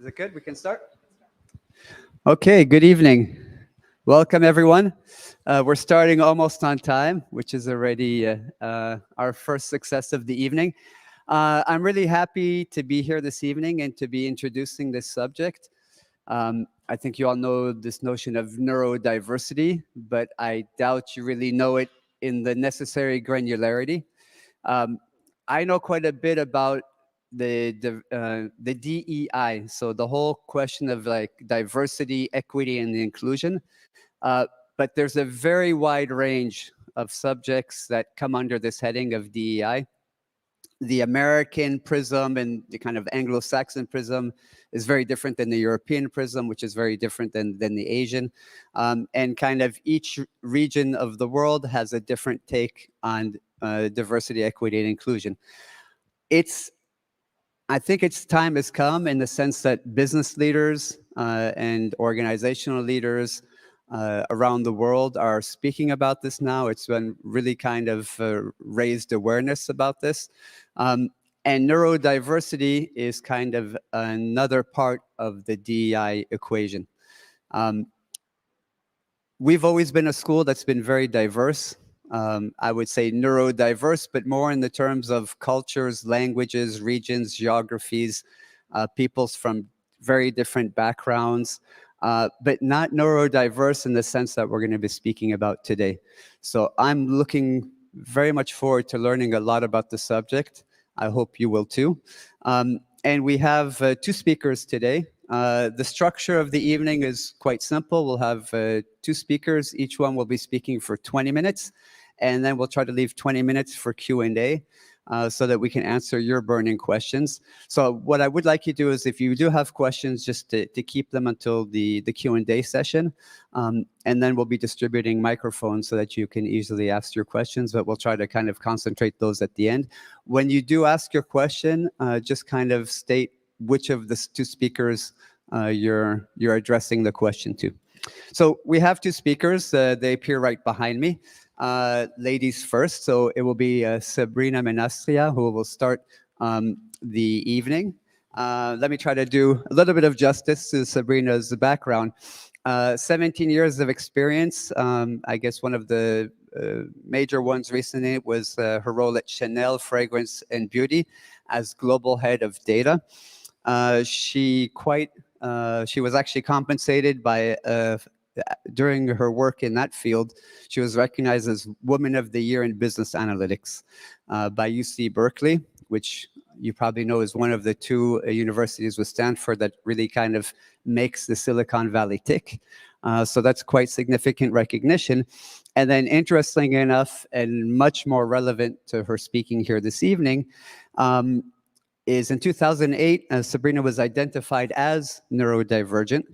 Is it good? We can start? Okay, good evening. Welcome, everyone. We're starting almost on time, which is already our first success of the evening. I'm really happy to be here this evening and to be introducing this subject. I think you all know this notion of neurodiversity, but I doubt you really know it in the necessary granularity. Um, I know quite a bit about the DEI, so the whole question of like diversity, equity, and inclusion. Uh, but there's a very wide range of subjects that come under this heading of DEI. The American prism and the kind of Anglo-Saxon prism is very different than the European prism, which is very different than the Asian. And kind of each region of the world has a different take on diversity, equity, and inclusion. I think its time has come in the sense that business leaders and organizational leaders around the world are speaking about this now. It's been really kind of raised awareness about this. And neurodiversity is kind of another part of the DEI equation. We've always been a school that's been very diverse. I would say neurodiverse, but more in the terms of cultures, languages, regions, geographies, peoples from very different backgrounds, but not neurodiverse in the sense that we're going to be speaking about today. So I'm looking very much forward to learning a lot about the subject. I hope you will too. And we have two speakers today. The structure of the evening is quite simple. We'll have two speakers. Each one will be speaking for 20 minutes, and then we'll try to leave 20 minutes for Q&A so that we can answer your burning questions. So what I would like you to do is if you do have questions, just to keep them until the Q&A session, and then we'll be distributing microphones so that you can easily ask your questions, but we'll try to kind of concentrate those at the end. When you do ask your question, just kind of state which of the two speakers you're addressing the question to. So we have two speakers. They appear right behind me. Ladies first. So it will be Sabrina Menastria who will start the evening. Let me try to do a little bit of justice to Sabrina's background. 17 years of experience. I guess one of the major ones recently was her role at Chanel Fragrance and Beauty as global head of data. She was actually compensated by during her work in that field. She was recognized as Woman of the Year in Business Analytics by UC Berkeley, which you probably know is one of the two universities with Stanford that really kind of makes the Silicon Valley tick. So that's quite significant recognition. And then interestingly enough, and much more relevant to her speaking here this evening, is in 2008, Sabrina was identified as neurodivergent.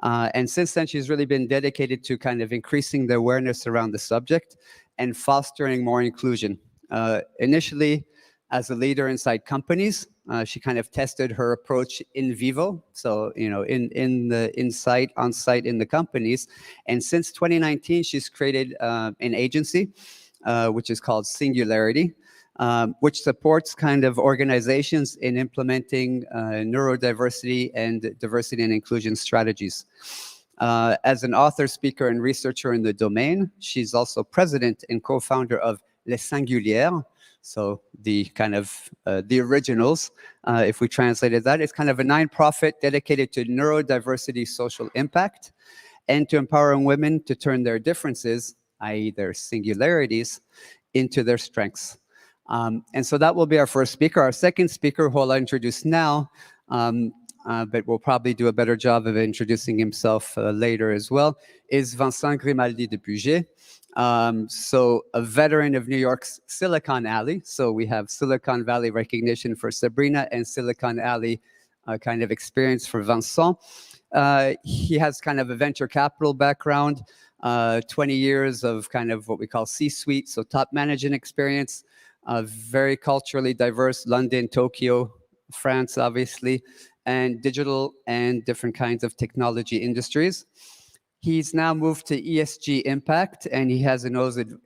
And since then, she's really been dedicated to kind of increasing the awareness around the subject and fostering more inclusion. Initially, as a leader inside companies, she kind of tested her approach in vivo, so on site in the companies. And since 2019, she's created an agency, which is called Singularity, which supports kind of organizations in implementing neurodiversity and diversity and inclusion strategies. As an author, speaker, and researcher in the domain, she's also president and co-founder of Les Singulières, so the kind of the originals, if we translated that. It's kind of a nonprofit dedicated to neurodiversity social impact and to empowering women to turn their differences, i.e. their singularities, into their strengths. And so that will be our first speaker. Our second speaker, who I'll introduce now, but we'll probably do a better job of introducing himself later as well, is Vincent Grimaldi de Puget. So a veteran of New York's Silicon Alley. So we have Silicon Valley recognition for Sabrina and Silicon Alley kind of experience for Vincent. He has kind of a venture capital background, 20 years of kind of what we call C-suite, so top management experience. Very culturally diverse, London, Tokyo, France, obviously, and digital and different kinds of technology industries. He's now moved to ESG Impact, and he has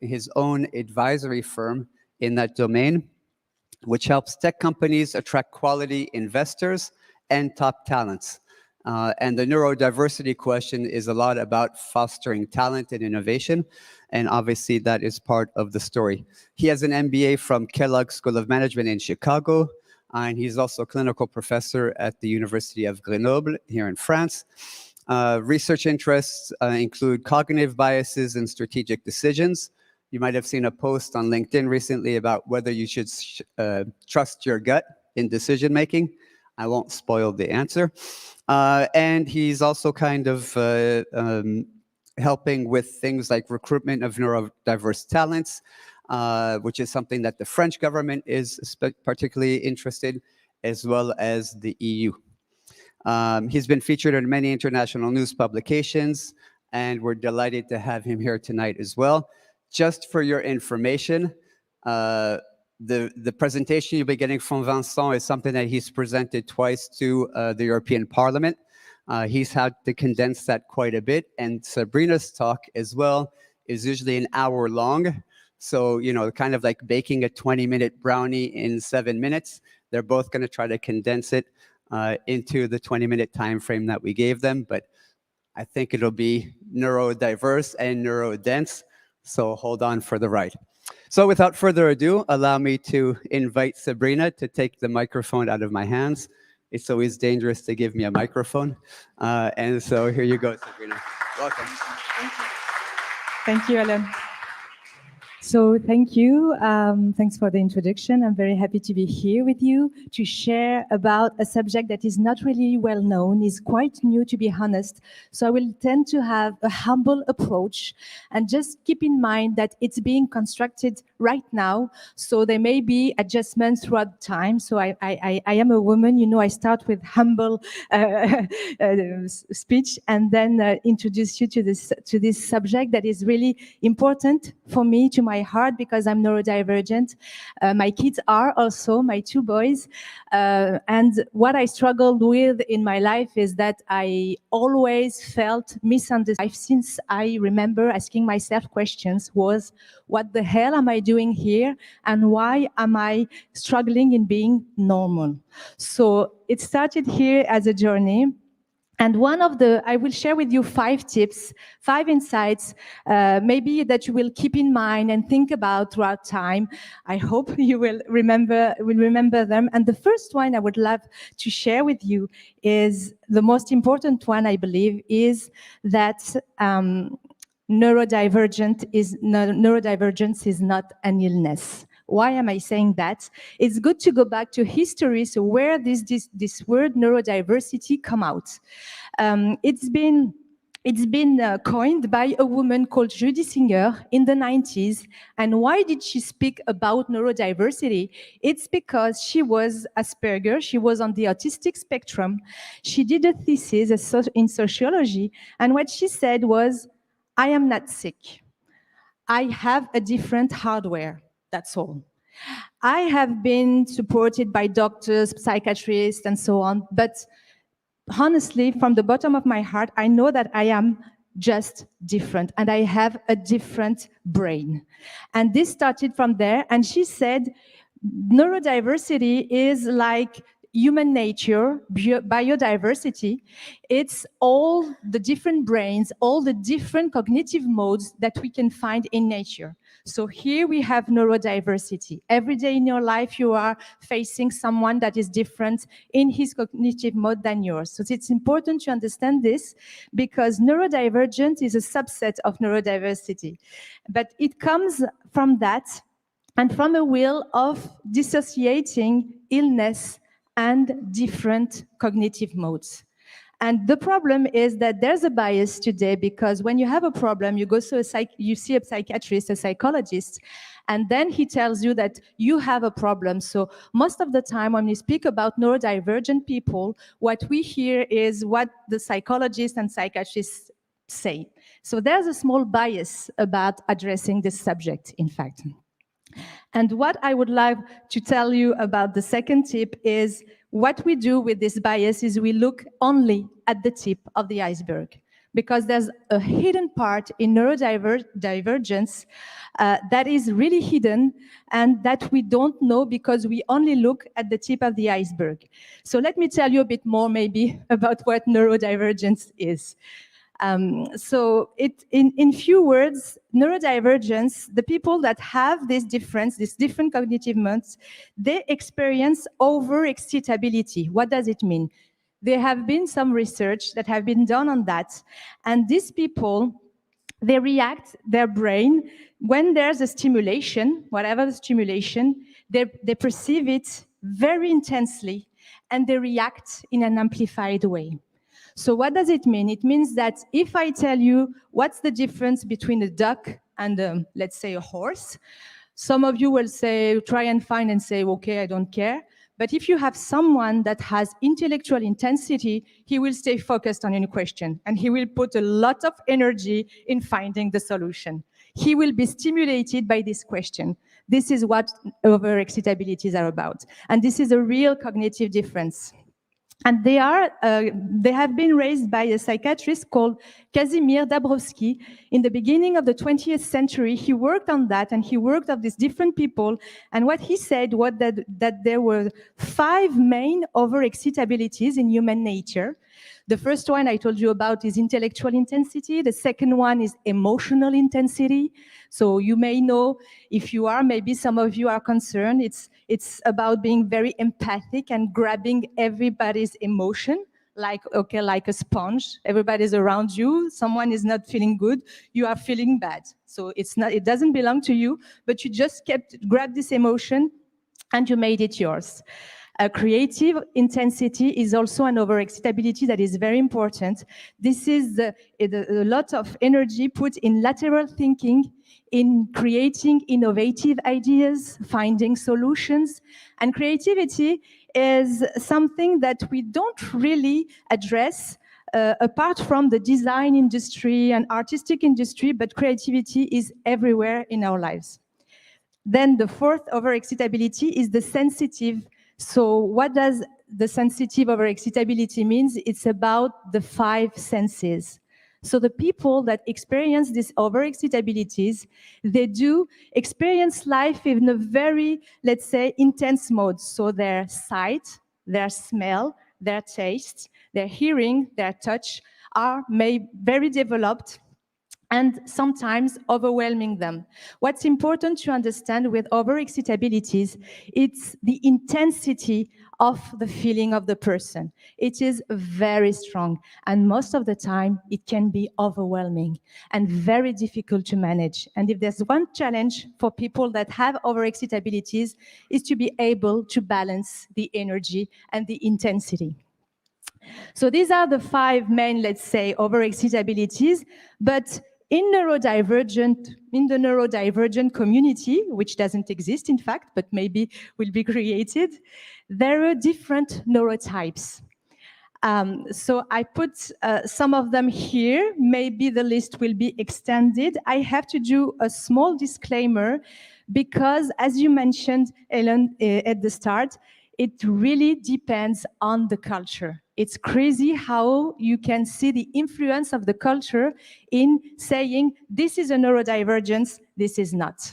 his own advisory firm in that domain, which helps tech companies attract quality investors and top talents. And the neurodiversity question is a lot about fostering talent and innovation. And obviously, that is part of the story. He has an MBA from Kellogg School of Management in Chicago. And he's also a clinical professor at the University of Grenoble here in France. Research interests include cognitive biases and strategic decisions. You might have seen a post on LinkedIn recently about whether you should trust your gut in decision making. I won't spoil the answer. And he's also kind of helping with things like recruitment of neurodiverse talents, which is something that the French government is particularly interested, as well as the EU. He's been featured in many international news publications, and we're delighted to have him here tonight as well. Just for your information, the presentation you'll be getting from Vincent is something that he's presented twice to the European Parliament. He's had to condense that quite a bit, and Sabrina's talk as well is usually an hour long. So, you know, kind of like baking a 20-minute brownie in 7 minutes. They're both going to try to condense it into the 20-minute time frame that we gave them, but I think it'll be neurodiverse and neurodense, so hold on for the ride. So without further ado, allow me to invite Sabrina to take the microphone out of my hands. It's always dangerous to give me a microphone. And so here you go, Sabrina. Welcome. Thank you, Alan. So thank you. Thanks for the introduction. I'm very happy to be here with you to share about a subject that is not really well known, is quite new, to be honest. So I will tend to have a humble approach and just keep in mind that it's being constructed right now. So there may be adjustments throughout time. So I am a woman, you know, I start with humble speech and then introduce you to this subject that is really important for me, to my heart, because I'm neurodivergent. My kids are also, my 2 boys. And what I struggled with in my life is that I always felt misunderstood. Since I remember asking myself questions was, what the hell am I doing here? And why am I struggling in being normal? So it started here as a journey. And I will share with you 5 tips, 5 insights, maybe that you will keep in mind and think about throughout time. I hope you will remember them. And the first one I would love to share with you is the most important one, I believe, is that neurodivergence is not an illness. Why am I saying that? It's good to go back to history, so where this word neurodiversity come out. It's been coined by a woman called Judy Singer in the 90s. And why did she speak about neurodiversity? It's because she was Asperger. She was on the autistic spectrum. She did a thesis in sociology. And what she said was, I am not sick. I have a different hardware. That's all. I have been supported by doctors, psychiatrists, and so on. But honestly, from the bottom of my heart, I know that I am just different and I have a different brain. And this started from there. And she said, neurodiversity is like human nature, biodiversity. It's all the different brains, all the different cognitive modes that we can find in nature. So here we have neurodiversity. Every day in your life, you are facing someone that is different in his cognitive mode than yours. So it's important to understand this, because neurodivergence is a subset of neurodiversity. But it comes from that and from a will of dissociating illness and different cognitive modes. And the problem is that there's a bias today, because when you have a problem, you go to you see a psychiatrist, a psychologist, and then he tells you that you have a problem. So most of the time when we speak about neurodivergent people, what we hear is what the psychologists and psychiatrists say. So there's a small bias about addressing this subject, in fact. And what I would like to tell you about the second tip is, what we do with this bias is we look only at the tip of the iceberg. because there's a hidden part in neurodivergence that is really hidden and that we don't know because we only look at the tip of the iceberg. So let me tell you a bit more maybe about what neurodivergence is. So in few words, neurodivergence, the people that have this difference, these different cognitive modes, they experience overexcitability. What does it mean? There have been some research that have been done on that, and these people, they react, their brain, when there's a stimulation, whatever the stimulation, they perceive it very intensely, and they react in an amplified way. So what does it mean? It means that if I tell you what's the difference between a duck and, let's say, a horse, some of you will say, try and find and say, okay, I don't care. But if you have someone that has intellectual intensity, he will stay focused on any question, and he will put a lot of energy in finding the solution. He will be stimulated by this question. This is what overexcitabilities are about. And this is a real cognitive difference. And they have been raised by a psychiatrist called Kazimierz Dabrowski. In the beginning of the 20th century, he worked on that, and he worked on these different people. And what he said was that there were 5 main overexcitabilities in human nature. The first one I told you about is intellectual intensity. The second one is emotional intensity. So you may know, if you are, maybe some of you are concerned, it's about being very empathic and grabbing everybody's emotion, like a sponge. Everybody's around you, someone is not feeling good, you are feeling bad. So it doesn't belong to you, but you just grabbed this emotion and you made it yours. Creative intensity is also an overexcitability that is very important. This is a lot of energy put in lateral thinking, in creating innovative ideas, finding solutions. And creativity is something that we don't really address apart from the design industry and artistic industry, but creativity is everywhere in our lives. Then the fourth overexcitability is the sensitive. So what does the sensitive overexcitability means? It's about the 5 senses. So the people that experience these overexcitabilities, they do experience life in a very, let's say, intense mode. So their sight, their smell, their taste, their hearing, their touch are very developed, and sometimes overwhelming them. What's important to understand with overexcitabilities, it's the intensity of the feeling of the person. It is very strong, and most of the time it can be overwhelming and very difficult to manage. And if there's one challenge for people that have overexcitabilities, is to be able to balance the energy and the intensity. So these are the 5 main, let's say, overexcitabilities, but in the neurodivergent community, which doesn't exist, in fact, but maybe will be created, there are different neurotypes. So I put some of them here. Maybe the list will be extended. I have to do a small disclaimer because, as you mentioned, Ellen, at the start, it really depends on the culture. It's crazy how you can see the influence of the culture in saying, this is a neurodivergence, this is not.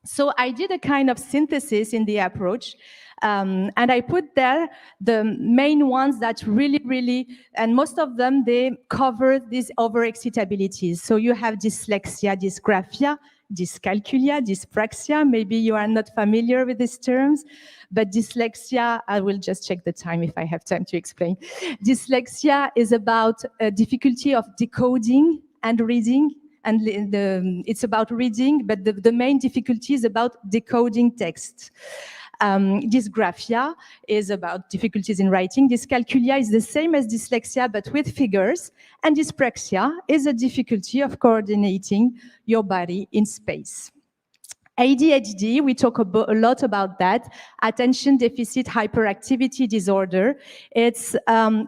So I did a kind of synthesis in the approach, and I put there the main ones that really, and most of them, they cover these overexcitabilities. So you have dyslexia, dysgraphia, dyscalculia, dyspraxia. Maybe you are not familiar with these terms, but dyslexia, I will just check the time if I have time to explain. Dyslexia is about a difficulty of decoding and reading, and it's about reading, but the main difficulty is about decoding text. Dysgraphia is about difficulties in writing. Dyscalculia is the same as dyslexia, but with figures. And dyspraxia is a difficulty of coordinating your body in space. ADHD, we talk a lot about that. Attention deficit hyperactivity disorder. It's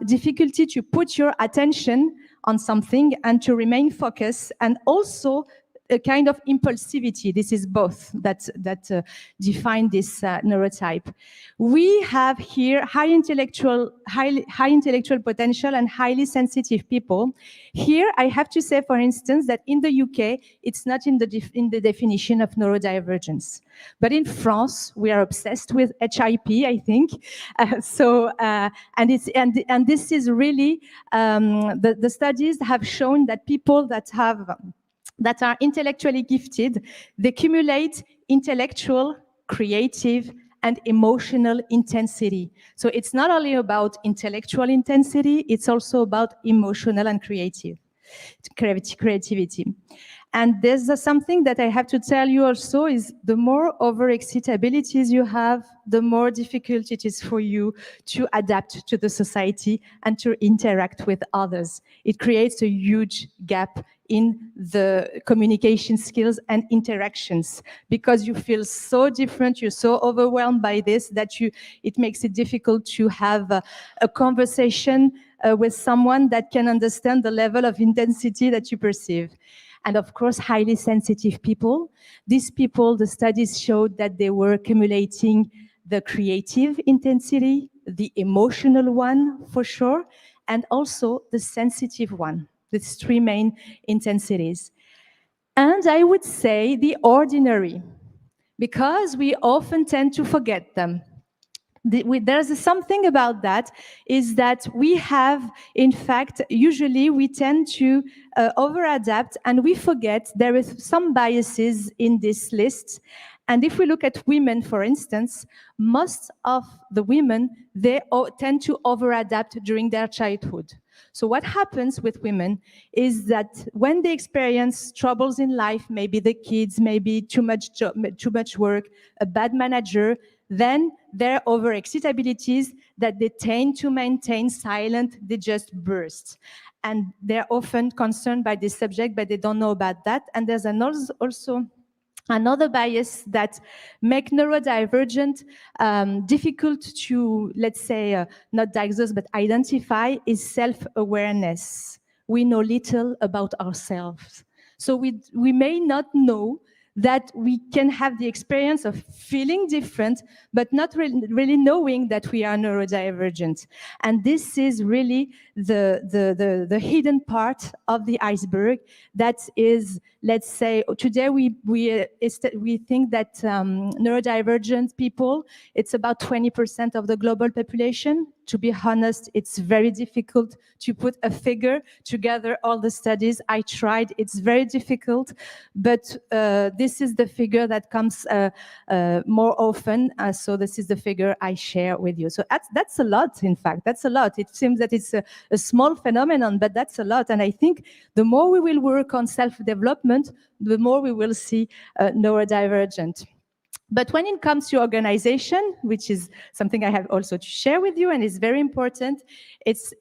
difficulty to put your attention on something and to remain focused, and also a kind of impulsivity. This is both that define this neurotype. We have here high intellectual potential and highly sensitive people. Here, I have to say, for instance, that in the UK, it's not in the definition of neurodivergence. But in France, we are obsessed with HIP, I think. And this is really, the studies have shown that people that are intellectually gifted, they accumulate intellectual, creative, and emotional intensity. So it's not only about intellectual intensity, it's also about emotional and creativity. And there's something that I have to tell you also is the more overexcitabilities you have, the more difficult it is for you to adapt to the society and to interact with others. It creates a huge gap in the communication skills and interactions because you feel so different, you're so overwhelmed by this that it makes it difficult to have a conversation with someone that can understand the level of intensity that you perceive. And of course, highly sensitive people. These people, the studies showed that they were accumulating the creative intensity, the emotional one for sure, and also the sensitive one. These three main intensities. And I would say the ordinary, because we often tend to forget them. There's something about that, is that we have, in fact, usually we tend to over-adapt and we forget there is some biases in this list. And if we look at women, for instance, most of the women, they tend to over-adapt during their childhood. So what happens with women is that when they experience troubles in life, maybe the kids, maybe too much work, a bad manager, then their overexcitabilities that they tend to maintain silent, they just burst. And they're often concerned by this subject, but they don't know about that. And there's also another bias that make neurodivergent difficult to, let's say, not diagnose, but identify is self-awareness. We know little about ourselves. So we may not know that we can have the experience of feeling different, but not really knowing that we are neurodivergent. And this is really the hidden part of the iceberg that is, let's say, today we think that neurodivergent people, it's about 20% of the global population. To be honest, it's very difficult to put a figure to gather all the studies. I tried, it's very difficult, but this is the figure that comes more often. So this is the figure I share with you. So that's a lot, in fact, that's a lot. It seems that it's a small phenomenon, but that's a lot. And I think the more we will work on self-development, the more we will see neurodivergent. But when it comes to organization, which is something I have also to share with you and is very important, it's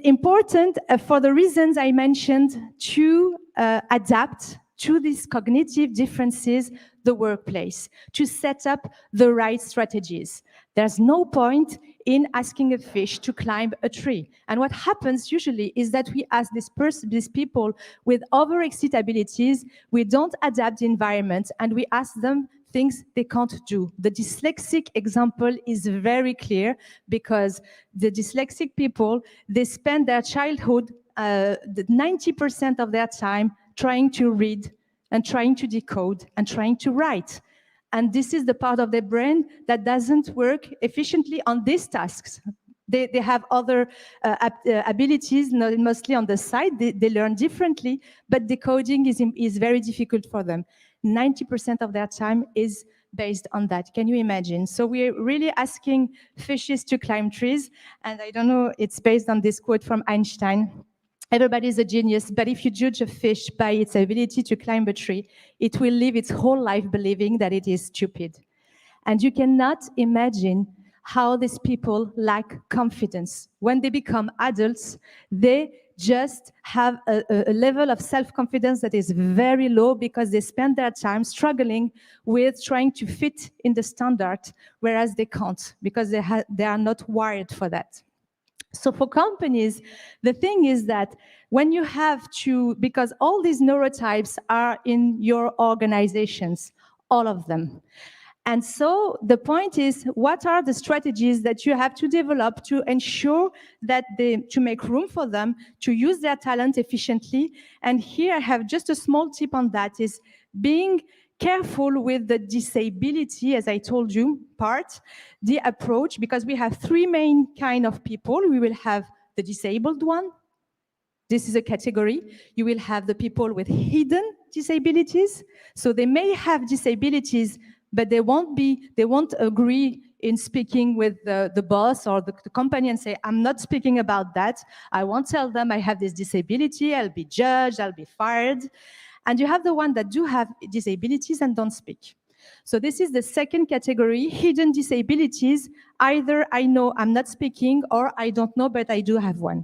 important for the reasons I mentioned to adapt to these cognitive differences, the workplace, to set up the right strategies. There's no point in asking a fish to climb a tree. And what happens usually is that we ask these people with overexcitabilities, we don't adapt the environment, and we ask them things they can't do. The dyslexic example is very clear because the dyslexic people, they spend their childhood, 90% of their time trying to read and trying to decode and trying to write. And this is the part of their brain that doesn't work efficiently on these tasks. They have other abilities, mostly on the side. They learn differently, but decoding is very difficult for them. 90% of their time is based on that. Can you imagine? So we're really asking fishes to climb trees. And I don't know, it's based on this quote from Einstein. Everybody is a genius, but if you judge a fish by its ability to climb a tree, it will live its whole life believing that it is stupid. And you cannot imagine how these people lack confidence. When they become adults, they just have a level of self-confidence that is very low because they spend their time struggling with trying to fit in the standard, whereas they can't because they are not wired for that. So for companies, the thing is that when you have to, because all these neurotypes are in your organizations, all of them. And so the point is, what are the strategies that you have to develop to ensure that to make room for them, to use their talent efficiently? And here I have just a small tip on that, is being careful with the disability, as I told you, part, the approach, because we have three main kind of people. We will have the disabled one. This is a category. You will have the people with hidden disabilities. So they may have disabilities, but they won't agree in speaking with the boss or the company and say, I'm not speaking about that. I won't tell them I have this disability. I'll be judged. I'll be fired. And you have the one that do have disabilities and don't speak. So this is the second category, hidden disabilities. Either I know I'm not speaking, or I don't know, but I do have one.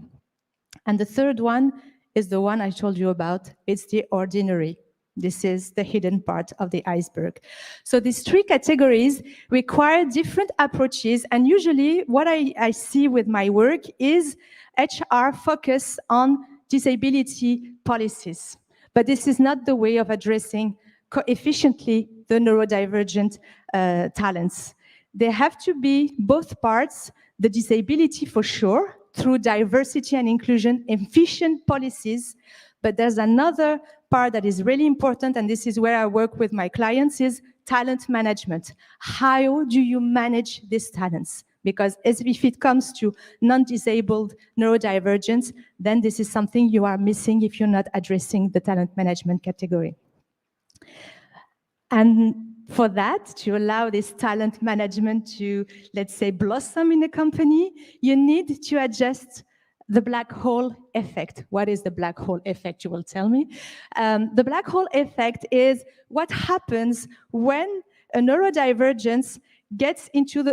And the third one is the one I told you about. It's the ordinary. This is the hidden part of the iceberg. So these three categories require different approaches. And usually what I see with my work is HR focus on disability policies. But this is not the way of addressing efficiently the neurodivergent talents. They have to be both parts, the disability for sure, through diversity and inclusion, efficient policies. But there's another part that is really important, and this is where I work with my clients, is talent management. How do you manage these talents? Because if it comes to non-disabled neurodivergence, then this is something you are missing if you're not addressing the talent management category. And for that, to allow this talent management to, let's say, blossom in a company, you need to adjust the black hole effect. What is the black hole effect, you will tell me? The black hole effect is what happens when a neurodivergence gets into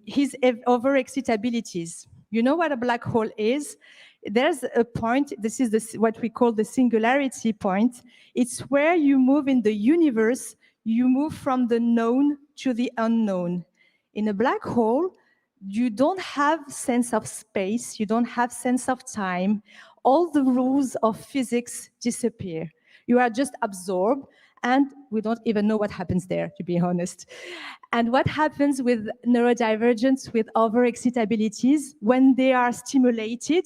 his overexcitabilities. You know what a black hole is? There's a point, this is what we call the singularity point. It's where you move in the universe, you move from the known to the unknown. In a black hole, you don't have sense of space, you don't have sense of time. All the rules of physics disappear. You are just absorbed, and we don't even know what happens there, to be honest. And what happens with neurodivergence, with overexcitabilities, when they are stimulated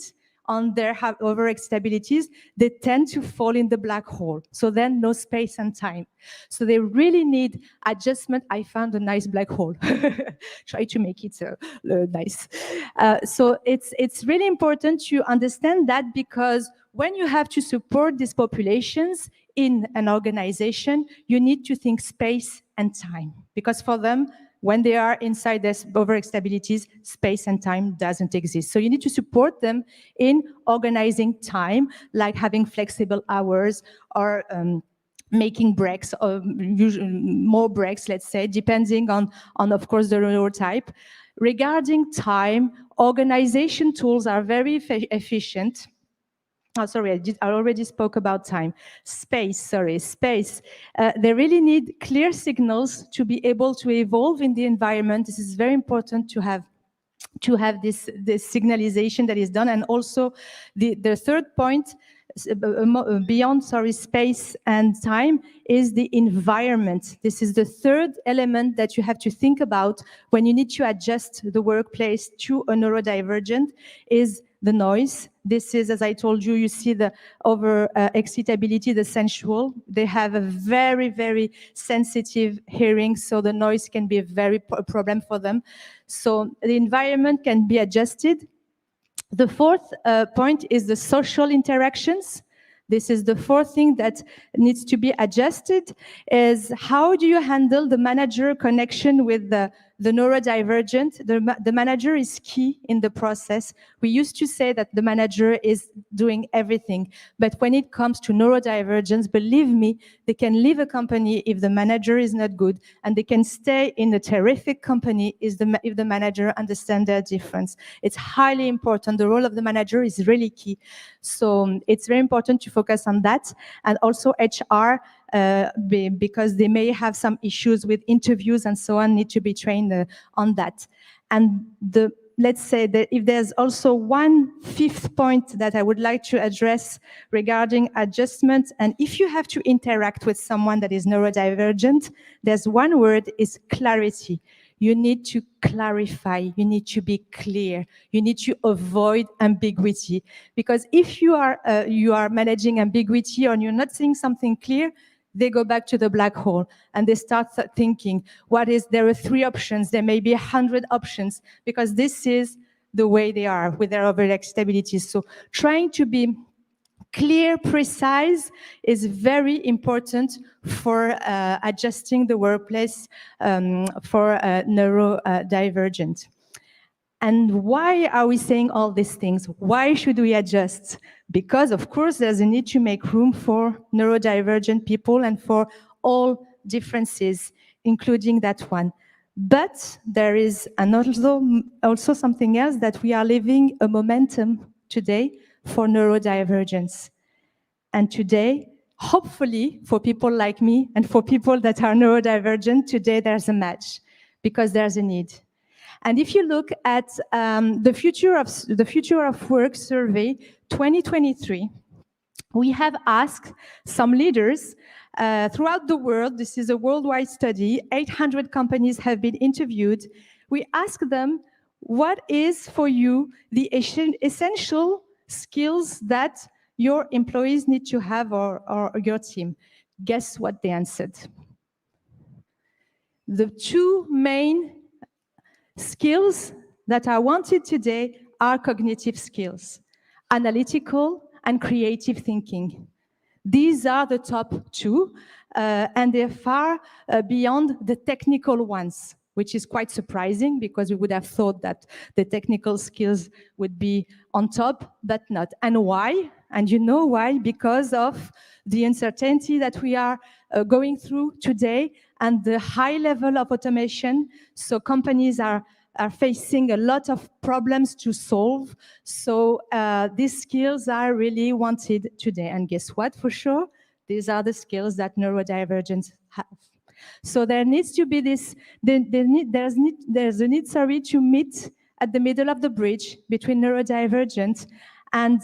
on their overexcitabilities, they tend to fall in the black hole. So then no space and time. So they really need adjustment. I found a nice black hole. Try to make it nice. So it's really important to understand that, because when you have to support these populations in an organization, you need to think space and time. Because for them, when they are inside this overexcitabilities, space and time doesn't exist. So you need to support them in organizing time, like having flexible hours, or making breaks, or more breaks, let's say, depending on of course, the neurotype. Regarding time, organization tools are very efficient. Oh, sorry, I already spoke about time. Space. They really need clear signals to be able to evolve in the environment. This is very important to have this signalization that is done. And also the third point, beyond space and time, is the environment. This is the third element that you have to think about when you need to adjust the workplace to a neurodivergent, is the noise. This is, as I told you, you see the over-excitability, the sensual. They have a very, very sensitive hearing, so the noise can be a very problem for them. So the environment can be adjusted. The fourth point is the social interactions. This is the fourth thing that needs to be adjusted, is how do you handle the manager connection with the neurodivergent? The manager is key in the process. We used to say that the manager is doing everything, but when it comes to neurodivergence, believe me, they can leave a company if the manager is not good, and they can stay in a terrific company if the manager understands their difference. It's highly important. The role of the manager is really key. So it's very important to focus on that. And also HR, because they may have some issues with interviews and so on, need to be trained on that. And the let's say that if there's also one fifth point that I would like to address regarding adjustment, and if you have to interact with someone that is neurodivergent, there's one word, is clarity. You need to clarify, you need to be clear, you need to avoid ambiguity. Because if you are managing ambiguity or you're not seeing something clear, they go back to the black hole and they start thinking, there are 3 options, there may be 100 options, because this is the way they are with their overall stability. So trying to be clear, precise is very important for adjusting the workplace for neurodivergent. And why are we saying all these things? Why should we adjust? Because, of course, there's a need to make room for neurodivergent people and for all differences, including that one. But there is also something else, that we are living a momentum today for neurodivergence. And today, hopefully, for people like me and for people that are neurodivergent, today there's a match, because there's a need. And if you look at the Future of Work survey 2023, we have asked some leaders throughout the world. This is a worldwide study. 800 companies have been interviewed. We asked them, what is for you the essential skills that your employees need to have, or your team? Guess what they answered? The 2 main skills that are wanted today are cognitive skills, analytical and creative thinking. These are the top 2, and they're far beyond the technical ones, which is quite surprising, because we would have thought that the technical skills would be on top, but not. And why? And you know why? Because of the uncertainty that we are going through today and the high level of automation. So companies are facing a lot of problems to solve. So these skills are really wanted today. And guess what, for sure? These are the skills that neurodivergents have. So there needs to be this, there's a need, to meet at the middle of the bridge between neurodivergent and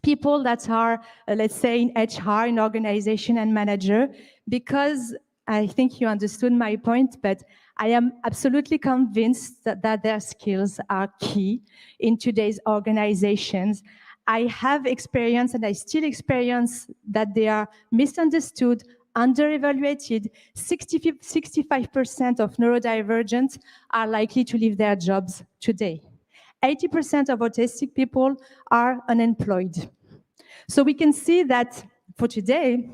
people that are, let's say, in HR, in organization and manager, because I think you understood my point, but I am absolutely convinced that their skills are key in today's organizations. I have experienced, and I still experience, that they are misunderstood, under-evaluated. 65% of neurodivergent are likely to leave their jobs today. 80% of autistic people are unemployed. So we can see that for today,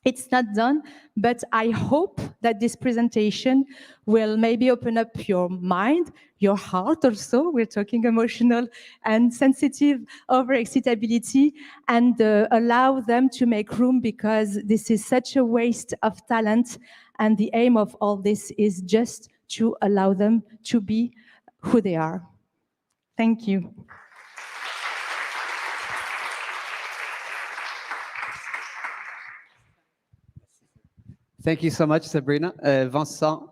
it's not done, but I hope that this presentation will maybe open up your mind, your heart also. We're talking emotional and sensitive overexcitability, and allow them to make room, because this is such a waste of talent. And the aim of all this is just to allow them to be who they are. Thank you. Thank you so much, Sabrina. Vincent,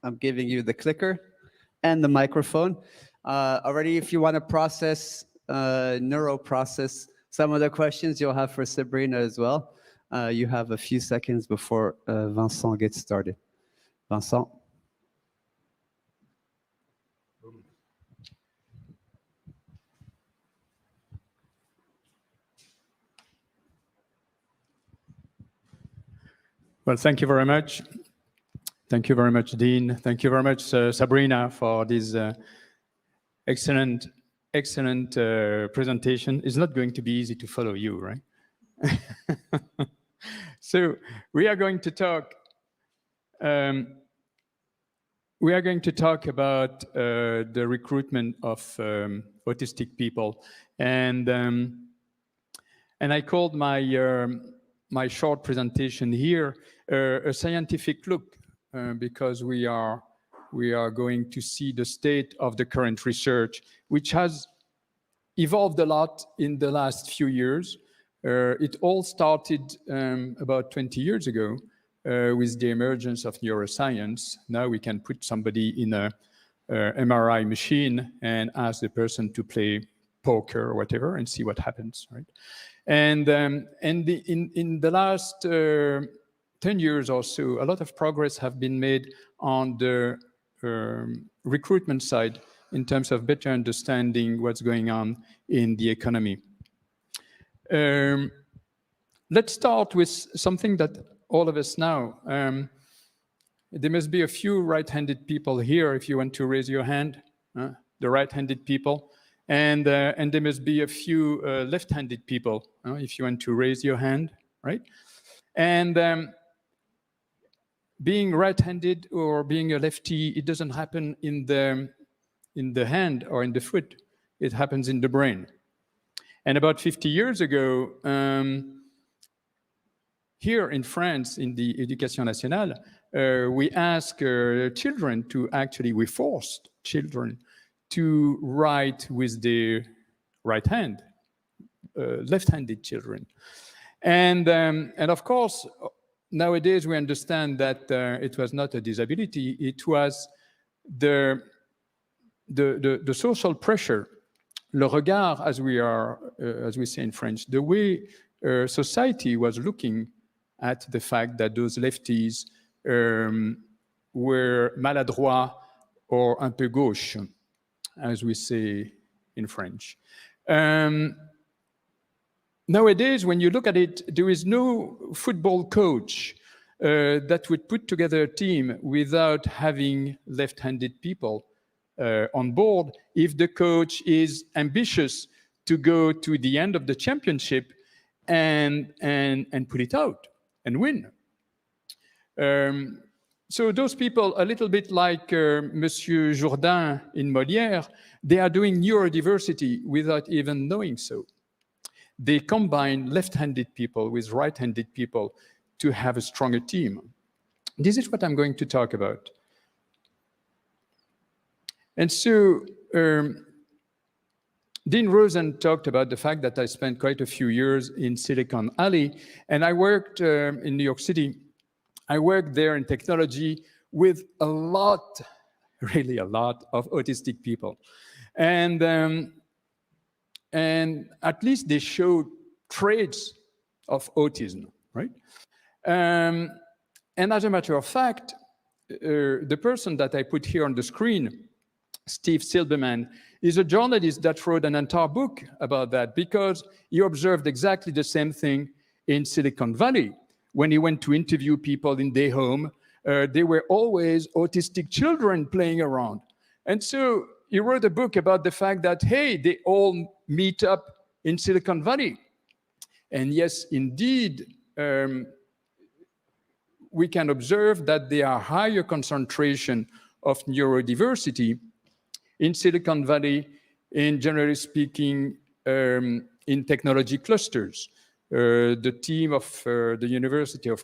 I'm giving you the clicker and the microphone. Already, if you want to process, process some of the questions you'll have for Sabrina as well, you have a few seconds before Vincent gets started. Vincent. Well, thank you very much. Thank you very much, Dean. Thank you very much, Sabrina, for this excellent presentation. It's not going to be easy to follow you, right? So we are going to talk. We are going to talk about the recruitment of autistic people, and I called my short presentation here a scientific look, because we are going to see the state of the current research, which has evolved a lot in the last few years. It all started about 20 years ago with the emergence of neuroscience. Now we can put somebody in a MRI machine and ask the person to play poker or whatever and see what happens, right? And in the last 10 years or so, a lot of progress have been made on the recruitment side in terms of better understanding what's going on in the economy. Let's start with something that all of us know. There must be a few right-handed people here if you want to raise your hand, the right-handed people. And there must be a few left-handed people if you want to raise your hand, right? And being right-handed or being a lefty, it doesn't happen in the hand or in the foot. It happens in the brain. And about 50 years ago, here in France, in the Éducation nationale, we asked children to actually, we forced children to write with their right hand, left-handed children. And of course, nowadays we understand that it was not a disability, it was the social pressure, le regard, as we say in French, the way society was looking at the fact that those lefties were maladroits or un peu gauche, as we say in French. Nowadays, when you look at it, there is no football coach that would put together a team without having left-handed people on board if the coach is ambitious to go to the end of the championship and put it out and win. So those people, a little bit like Monsieur Jourdain in Molière, they are doing neurodiversity without even knowing so. They combine left-handed people with right-handed people to have a stronger team. This is what I'm going to talk about. And so Dean Rosen talked about the fact that I spent quite a few years in Silicon Alley, and I worked in New York City. I worked there in technology with a lot, really a lot of autistic people. And at least they showed traits of autism, right? And as a matter of fact, the person that I put here on the screen, Steve Silberman, is a journalist that wrote an entire book about that because he observed exactly the same thing in Silicon Valley. When he went to interview people in their home, there were always autistic children playing around. And so he wrote a book about the fact that, hey, they all meet up in Silicon Valley. And yes, indeed, we can observe that there are higher concentration of neurodiversity in Silicon Valley, in generally speaking, in technology clusters. The team of the University of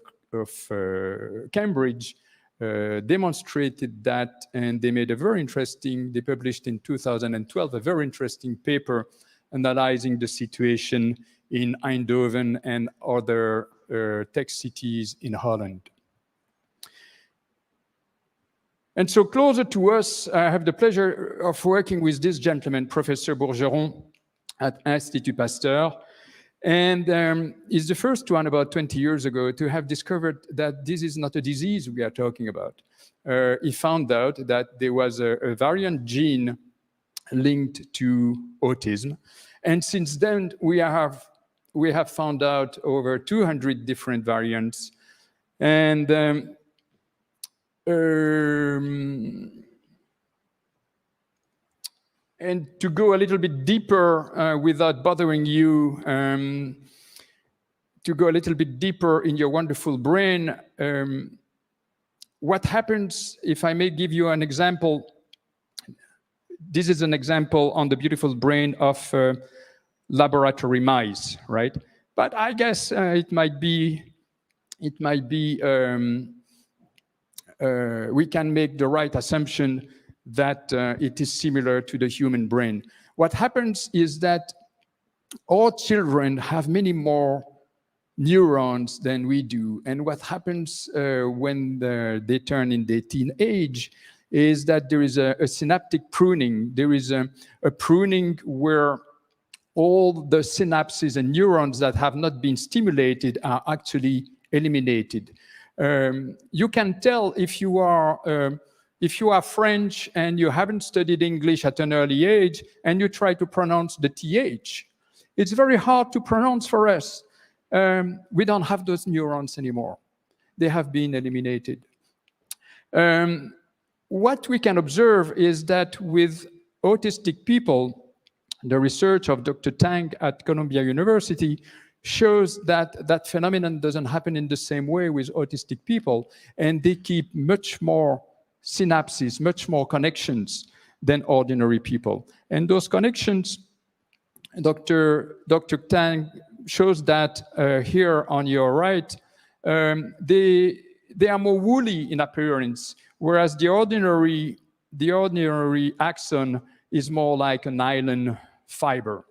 Cambridge demonstrated that, and they made a very interesting, they published in 2012 a very interesting paper analyzing the situation in Eindhoven and other tech cities in Holland. And so closer to us, I have the pleasure of working with this gentleman, Professor Bourgeron at Institut Pasteur. And he's the first one about 20 years ago to have discovered that this is not a disease we are talking about. He found out that there was a variant gene linked to autism. And since then, we have found out over 200 different variants. And to go a little bit deeper without bothering you, to go a little bit deeper in your wonderful brain, what happens, if I may give you an example, this is an example on the beautiful brain of laboratory mice, right? But I guess it might be, we can make the right assumption that it is similar to the human brain. What happens is that all children have many more neurons than we do. And what happens when they turn in their teen age is that there is a synaptic pruning. There is a pruning where all the synapses and neurons that have not been stimulated are actually eliminated. You can tell if you are French and you haven't studied English at an early age and you try to pronounce the TH. It's very hard to pronounce for us. We don't have those neurons anymore. They have been eliminated. What we can observe is that with autistic people, the research of Dr. Tang at Columbia University shows that that phenomenon doesn't happen in the same way with autistic people, and they keep much more synapses, much more connections than ordinary people. And those connections, Dr. Tang shows that here on your right, they are more woolly in appearance, whereas the ordinary axon is more like a nylon fiber.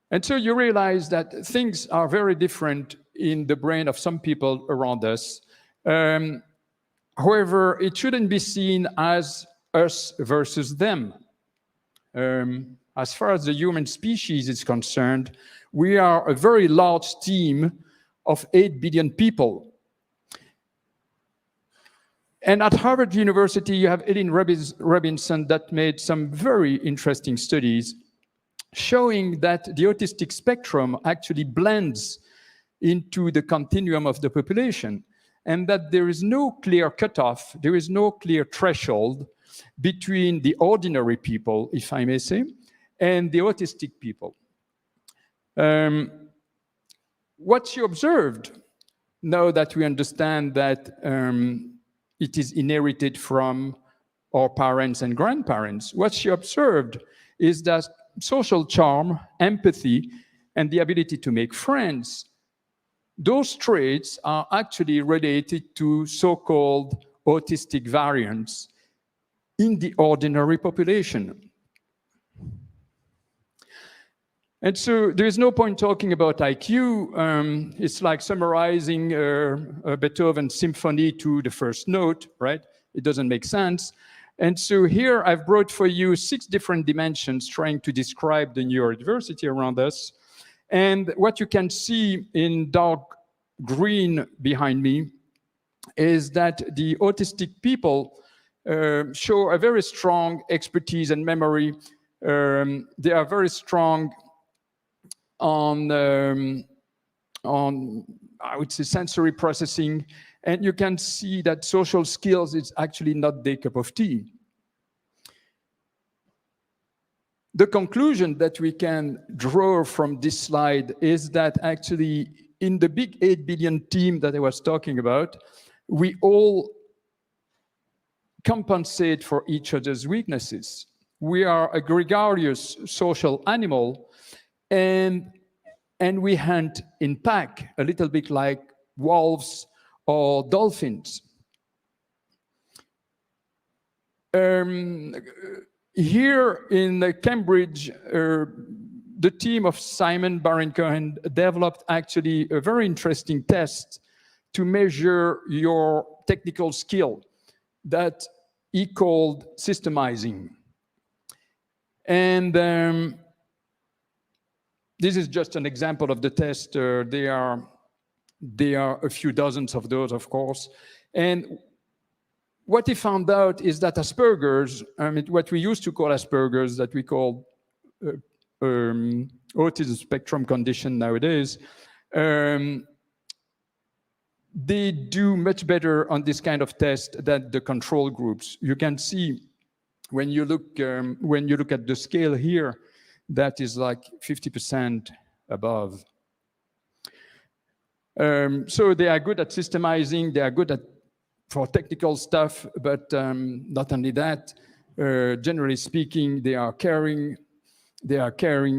And so you realize that things are very different in the brain of some people around us. However, it shouldn't be seen as us versus them. As far as the human species is concerned, we are a very large team of 8 billion people. And at Harvard University, you have Eileen Robinson that made some very interesting studies showing that the autistic spectrum actually blends into the continuum of the population, and that there is no clear cutoff, there is no clear threshold between the ordinary people, if I may say, and the autistic people. What she observed, now that we understand that it is inherited from our parents and grandparents, what she observed is that social charm, empathy, and the ability to make friends, those traits are actually related to so-called autistic variants in the ordinary population. And so there is no point talking about IQ. It's like summarizing a Beethoven symphony to the first note, right? It doesn't make sense. And so here I've brought for you 6 different dimensions trying to describe the neurodiversity around us. And what you can see in dark green behind me is that the autistic people show a very strong expertise and memory. They are very strong on I would say sensory processing, and you can see that social skills is actually not their cup of tea. The conclusion that we can draw from this slide is that actually in the big 8 billion team that I was talking about, we all compensate for each other's weaknesses. We are a gregarious social animal, and we hunt in pack, a little bit like wolves or dolphins. Here in Cambridge, the team of Simon Baron-Cohen developed actually a very interesting test to measure your technical skill that he called systemizing. And this is just an example of the test. There are a few dozens of those, of course. And what he found out is that Asperger's, what we used to call Asperger's, that we call autism spectrum condition nowadays, they do much better on this kind of test than the control groups. You can see when you look at the scale here, that is like 50% above. So they are good at systemizing, they are good for technical stuff, but not only that, generally speaking, they are caring,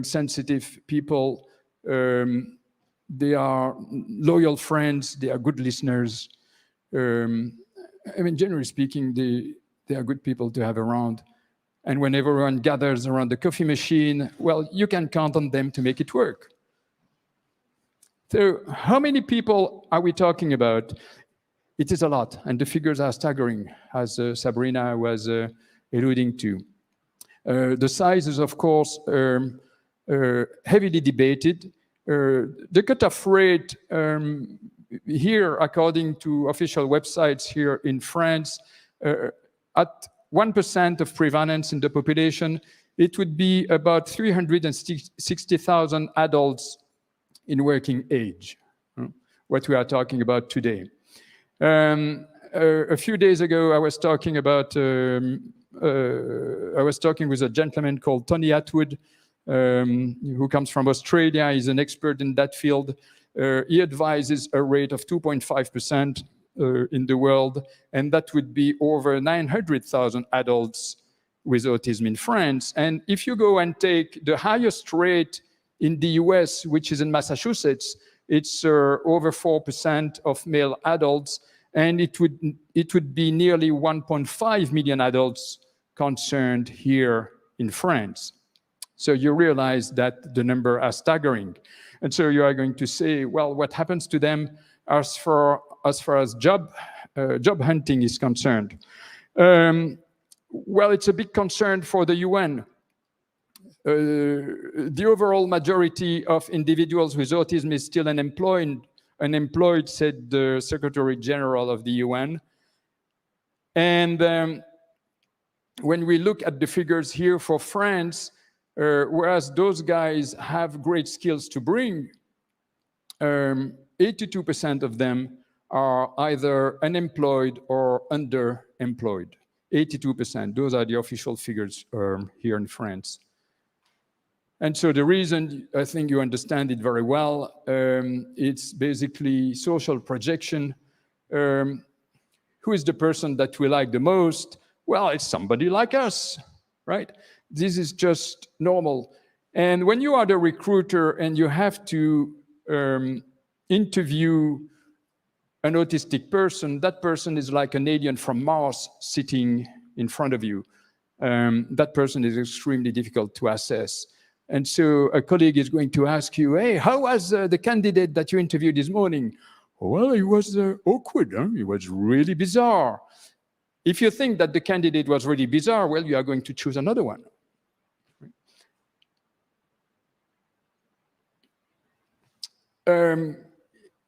sensitive people, they are loyal friends, they are good listeners. Generally speaking, they are good people to have around. And when everyone gathers around the coffee machine, well, you can count on them to make it work. So how many people are we talking about? It is a lot, and the figures are staggering, as Sabrina was alluding to. The size is, of course, heavily debated. The cutoff rate here, according to official websites here in France, at 1% of prevalence in the population, it would be about 360,000 adults in working age, what we are talking about today. A few days ago, I was talking about I was talking with a gentleman called Tony Atwood, who comes from Australia. He's an expert in that field. He advises a rate of 2.5% in the world, and that would be over 900,000 adults with autism in France. And if you go and take the highest rate in the US, which is in Massachusetts, it's over 4% of male adults, and it would be nearly 1.5 million adults concerned here in France. So you realize that the numbers are staggering. And so you are going to say, well, what happens to them as far as job hunting is concerned? Well, it's a big concern for the UN. The overall majority of individuals with autism is still unemployed, said the Secretary General of the UN. And when we look at the figures here for France, whereas those guys have great skills to bring, 82% of them are either unemployed or underemployed. 82%, those are the official figures here in France. And so the reason, I think you understand it very well, it's basically social projection. Who is the person that we like the most? Well, it's somebody like us, right? This is just normal. And when you are the recruiter and you have to interview an autistic person, that person is like an alien from Mars sitting in front of you. That person is extremely difficult to assess. And so a colleague is going to ask you, hey, how was the candidate that you interviewed this morning? Well, he was awkward, huh? He was really bizarre. If you think that the candidate was really bizarre, well, you are going to choose another one.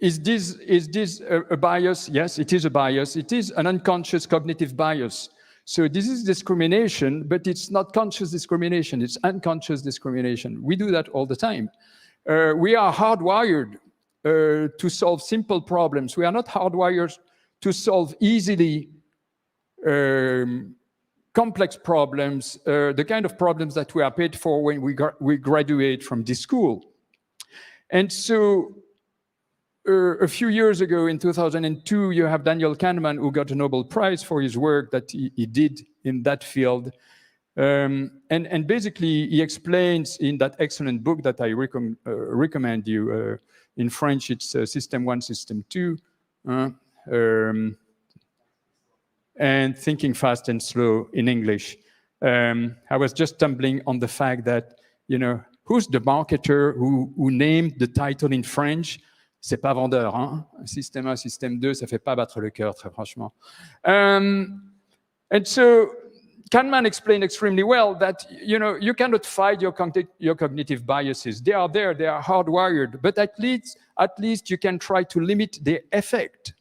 Is this a bias? Yes, it is a bias. It is an unconscious cognitive bias. So this is discrimination, but it's not conscious discrimination, it's unconscious discrimination. We do that all the time. We are hardwired to solve simple problems. We are not hardwired to solve easily complex problems, the kind of problems that we are paid for when we graduate from this school. And so a few years ago, in 2002, you have Daniel Kahneman, who got a Nobel Prize for his work that he did in that field. And basically, he explains in that excellent book that I recommend you. In French, it's System 1, System 2. And Thinking Fast and Slow in English. I was just stumbling on the fact that, you know, who's the marketer who named the title in French? C'est pas vendeur, hein? Système 1, Système 2, ça fait pas battre le cœur, très franchement. And so Kahneman explained extremely well that, you know, you cannot fight your cognitive biases. They are there, they are hardwired, but at least you can try to limit their effect.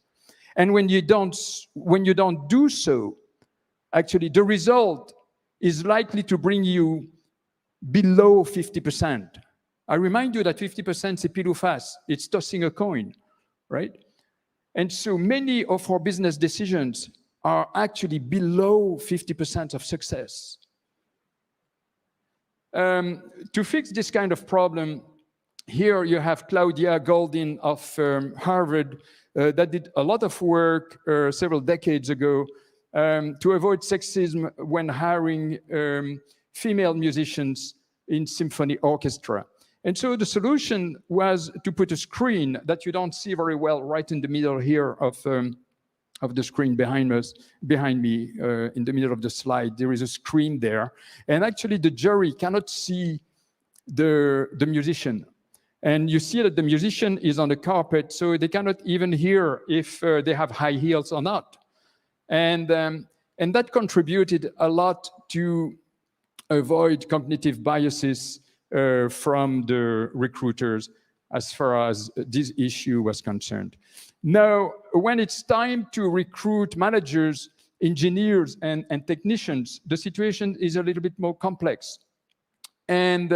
And when you don't do so, actually the result is likely to bring you below 50%. I remind you that 50% c'est pile ou face. It's tossing a coin, right? And so many of our business decisions are actually below 50% of success. To fix this kind of problem, here you have Claudia Goldin of Harvard that did a lot of work several decades ago to avoid sexism when hiring female musicians in symphony orchestra. And so the solution was to put a screen that you don't see very well right in the middle here of the screen behind me, in the middle of the slide. There is a screen there. And actually the jury cannot see the musician. And you see that the musician is on the carpet, so they cannot even hear if they have high heels or not. And that contributed a lot to avoid cognitive biases from the recruiters as far as this issue was concerned. Now, when it's time to recruit managers, engineers, and technicians, the situation is a little bit more complex. And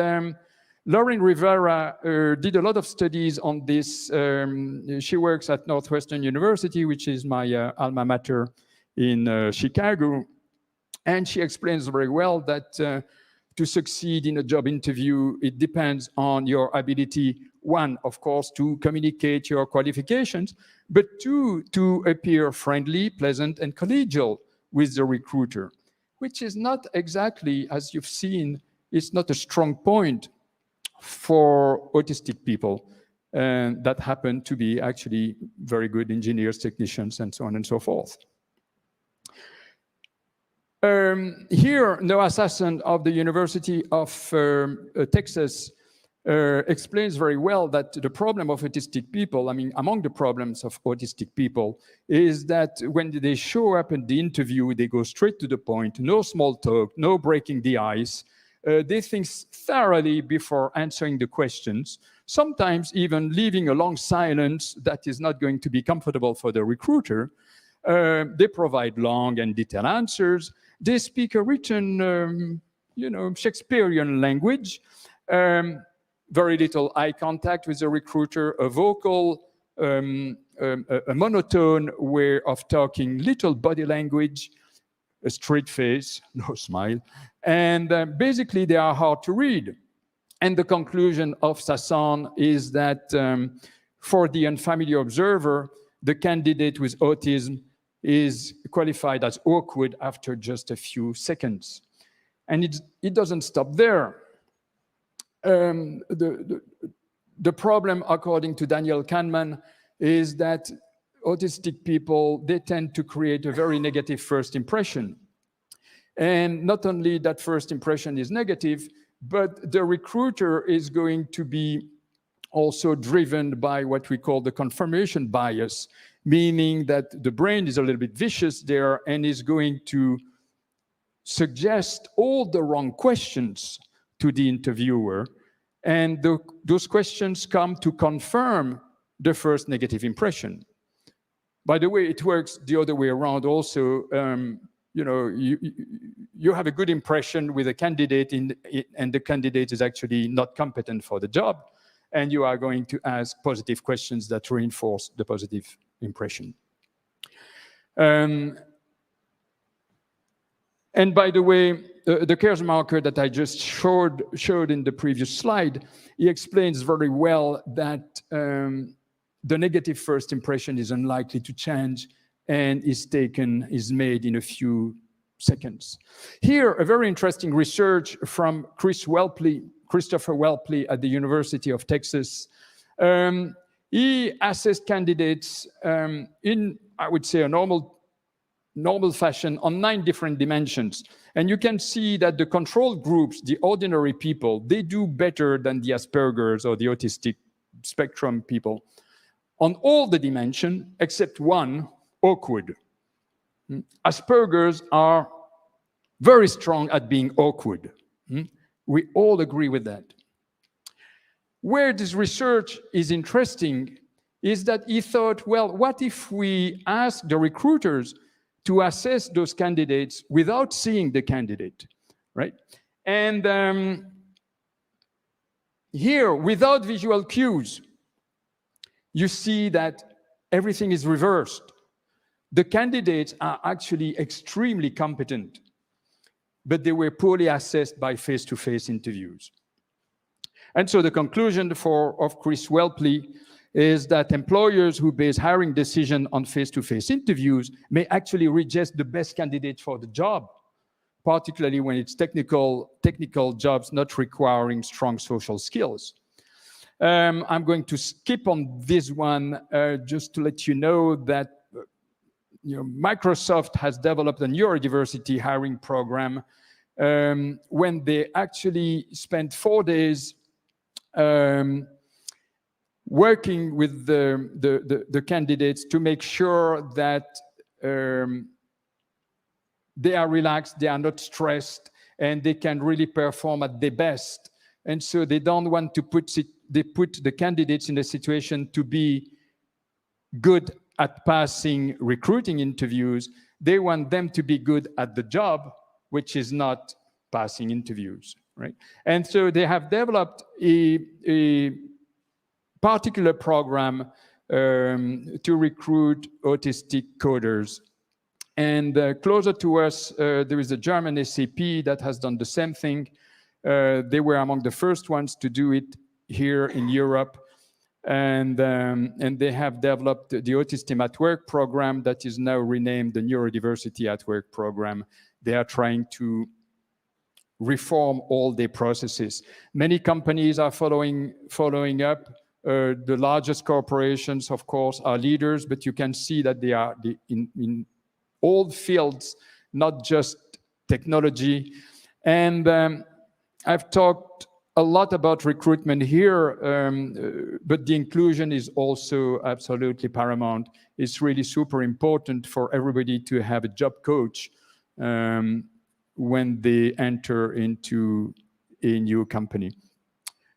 Lauren Rivera did a lot of studies on this. She works at Northwestern University, which is my alma mater in Chicago. And she explains very well that to succeed in a job interview, it depends on your ability, one, of course, to communicate your qualifications, but two, to appear friendly, pleasant, and collegial with the recruiter, which is not exactly, as you've seen, it's not a strong point for autistic people that happen to be actually very good engineers, technicians, and so on and so forth. Here, Noah Sasson of the University of Texas explains very well that the problem of autistic people, I mean, among the problems of autistic people, is that when they show up in the interview, they go straight to the point, no small talk, no breaking the ice. They think thoroughly before answering the questions, sometimes even leaving a long silence that is not going to be comfortable for the recruiter. They provide long and detailed answers. They speak a written, Shakespearean language. Very little eye contact with the recruiter, a vocal, a monotone way of talking, little body language, a straight face, no smile. And basically, they are hard to read. And the conclusion of Sasson is that for the unfamiliar observer, the candidate with autism is qualified as awkward after just a few seconds. And it doesn't stop there. The problem, according to Daniel Kahneman, is that autistic people, they tend to create a very negative first impression. And not only that first impression is negative, but the recruiter is going to be also driven by what we call the confirmation bias, meaning that the brain is a little bit vicious there and is going to suggest all the wrong questions to the interviewer. And those questions come to confirm the first negative impression. By the way, it works the other way around also. You have a good impression with a candidate and the candidate is actually not competent for the job. And you are going to ask positive questions that reinforce the positive impression. And by the way, the Kers marker that I just showed in the previous slide, he explains very well that the negative first impression is unlikely to change and is made in a few seconds. Here, a very interesting research from Christopher Welpley at the University of Texas. He assessed candidates in, I would say, a normal fashion on 9 different dimensions. And you can see that the control groups, the ordinary people, they do better than the Asperger's or the autistic spectrum people on all the dimensions except one, awkward. Asperger's are very strong at being awkward. We all agree with that. Where this research is interesting is that he thought, well, what if we ask the recruiters to assess those candidates without seeing the candidate, right? And here, without visual cues, you see that everything is reversed. The candidates are actually extremely competent, but they were poorly assessed by face-to-face interviews. And so the conclusion of Chris Welpley is that employers who base hiring decision on face-to-face interviews may actually reject the best candidate for the job, particularly when it's technical jobs not requiring strong social skills. I'm going to skip on this one just to let you know that Microsoft has developed a neurodiversity hiring program when they actually spent 4 days working with the candidates to make sure that they are relaxed, they are not stressed, and they can really perform at their best. And so they don't want to put the candidates in a situation to be good at passing recruiting interviews. They want them to be good at the job, which is not passing interviews, right? And so they have developed a particular program to recruit autistic coders. And closer to us, there is a German SAP that has done the same thing. They were among the first ones to do it here in Europe. And they have developed the Autism at Work program that is now renamed the Neurodiversity at Work program. They are trying to reform all their processes. Many companies are following up. The largest corporations, of course, are leaders, but you can see that they are in all fields, not just technology. And I've talked a lot about recruitment here, but the inclusion is also absolutely paramount. It's really super important for everybody to have a job coach when they enter into a new company.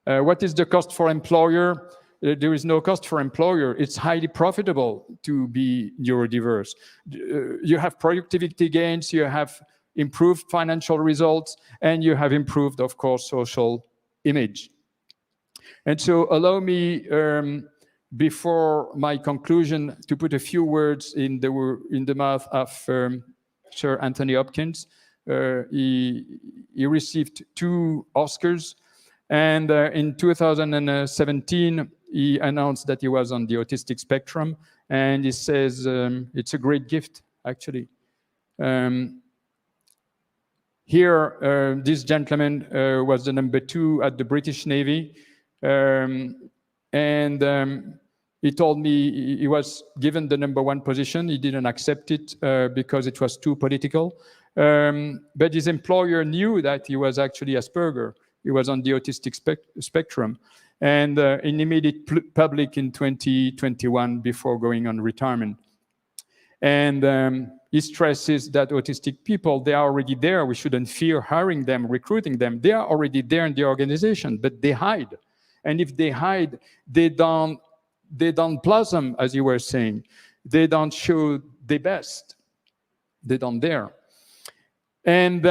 What is the cost for employer? There is no cost for employer. It's highly profitable to be neurodiverse. You have productivity gains, you have improved financial results, and you have improved, of course, social image. And so allow me, before my conclusion, to put a few words in the mouth of Sir Anthony Hopkins. He received 2 Oscars, and in 2017, he announced that he was on the autistic spectrum, and he says it's a great gift, actually. Here, this gentleman was the number 2 at the British Navy, and he told me he was given the number 1 position. He didn't accept it because it was too political. But his employer knew that he was actually Asperger. He was on the autistic spectrum. And he made it public in 2021 before going on retirement. And he stresses that autistic people, they are already there. We shouldn't fear hiring them, recruiting them. They are already there in the organization, but they hide. And if they hide, they don't blossom, as you were saying. They don't show their best. They don't dare. And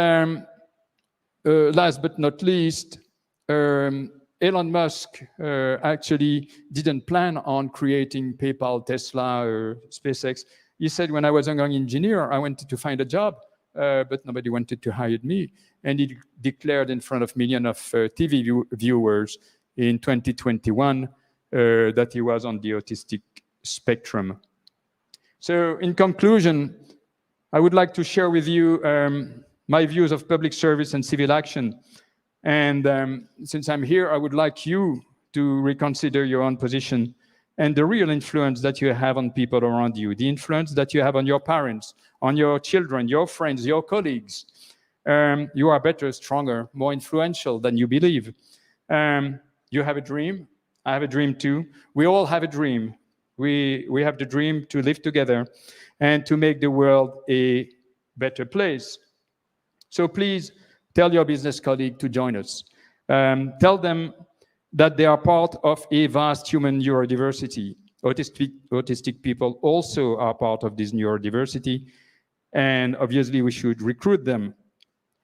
last but not least, Elon Musk actually didn't plan on creating PayPal, Tesla, or SpaceX. He said, when I was a young engineer, I wanted to find a job, but nobody wanted to hire me. And he declared in front of millions of TV viewers in 2021 that he was on the autistic spectrum. So in conclusion, I would like to share with you my views of public service and civil action. And since I'm here, I would like you to reconsider your own position and the real influence that you have on people around you, the influence that you have on your parents, on your children, your friends, your colleagues. You are better, stronger, more influential than you believe. You have a dream. I have a dream too. We all have a dream. We have the dream to live together and to make the world a better place. So please tell your business colleague to join us. Tell them that they are part of a vast human neurodiversity. Autistic people also are part of this neurodiversity, and obviously we should recruit them.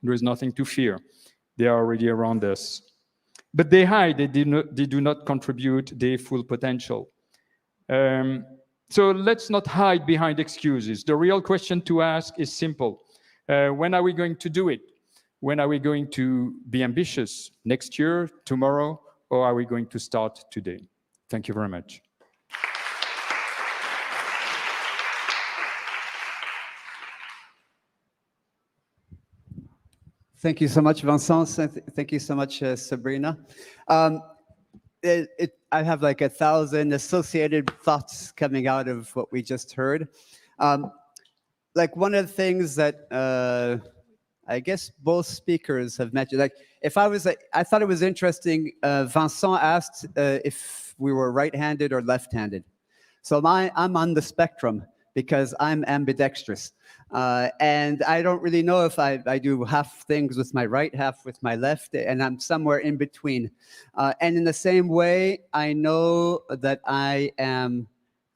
There is nothing to fear. They are already around us. But they hide, they do not contribute their full potential. So let's not hide behind excuses. The real question to ask is simple. When are we going to do it? When are we going to be ambitious? Next year, tomorrow, or are we going to start today? Thank you very much. Thank you so much, Vincent. Thank you so much, Sabrina. I have like 1,000 associated thoughts coming out of what we just heard. Like one of the things that I guess both speakers have mentioned, like if I thought it was interesting, Vincent asked if we were right-handed or left-handed. So I'm on the spectrum because I'm ambidextrous. And I don't really know if I do half things with my right, half with my left, and I'm somewhere in between. And in the same way, I know that I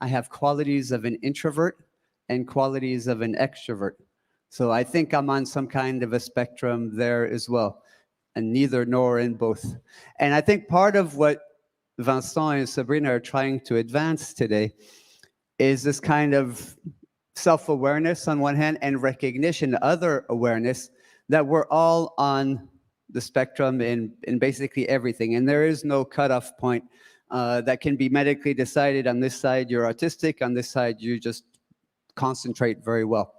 have qualities of an introvert and qualities of an extrovert. So I think I'm on some kind of a spectrum there as well, and neither nor in both. And I think part of what Vincent and Sabrina are trying to advance today is this kind of self-awareness on one hand and recognition, other awareness, that we're all on the spectrum in basically everything. And there is no cutoff point that can be medically decided. On this side, you're autistic. On this side, you just concentrate very well.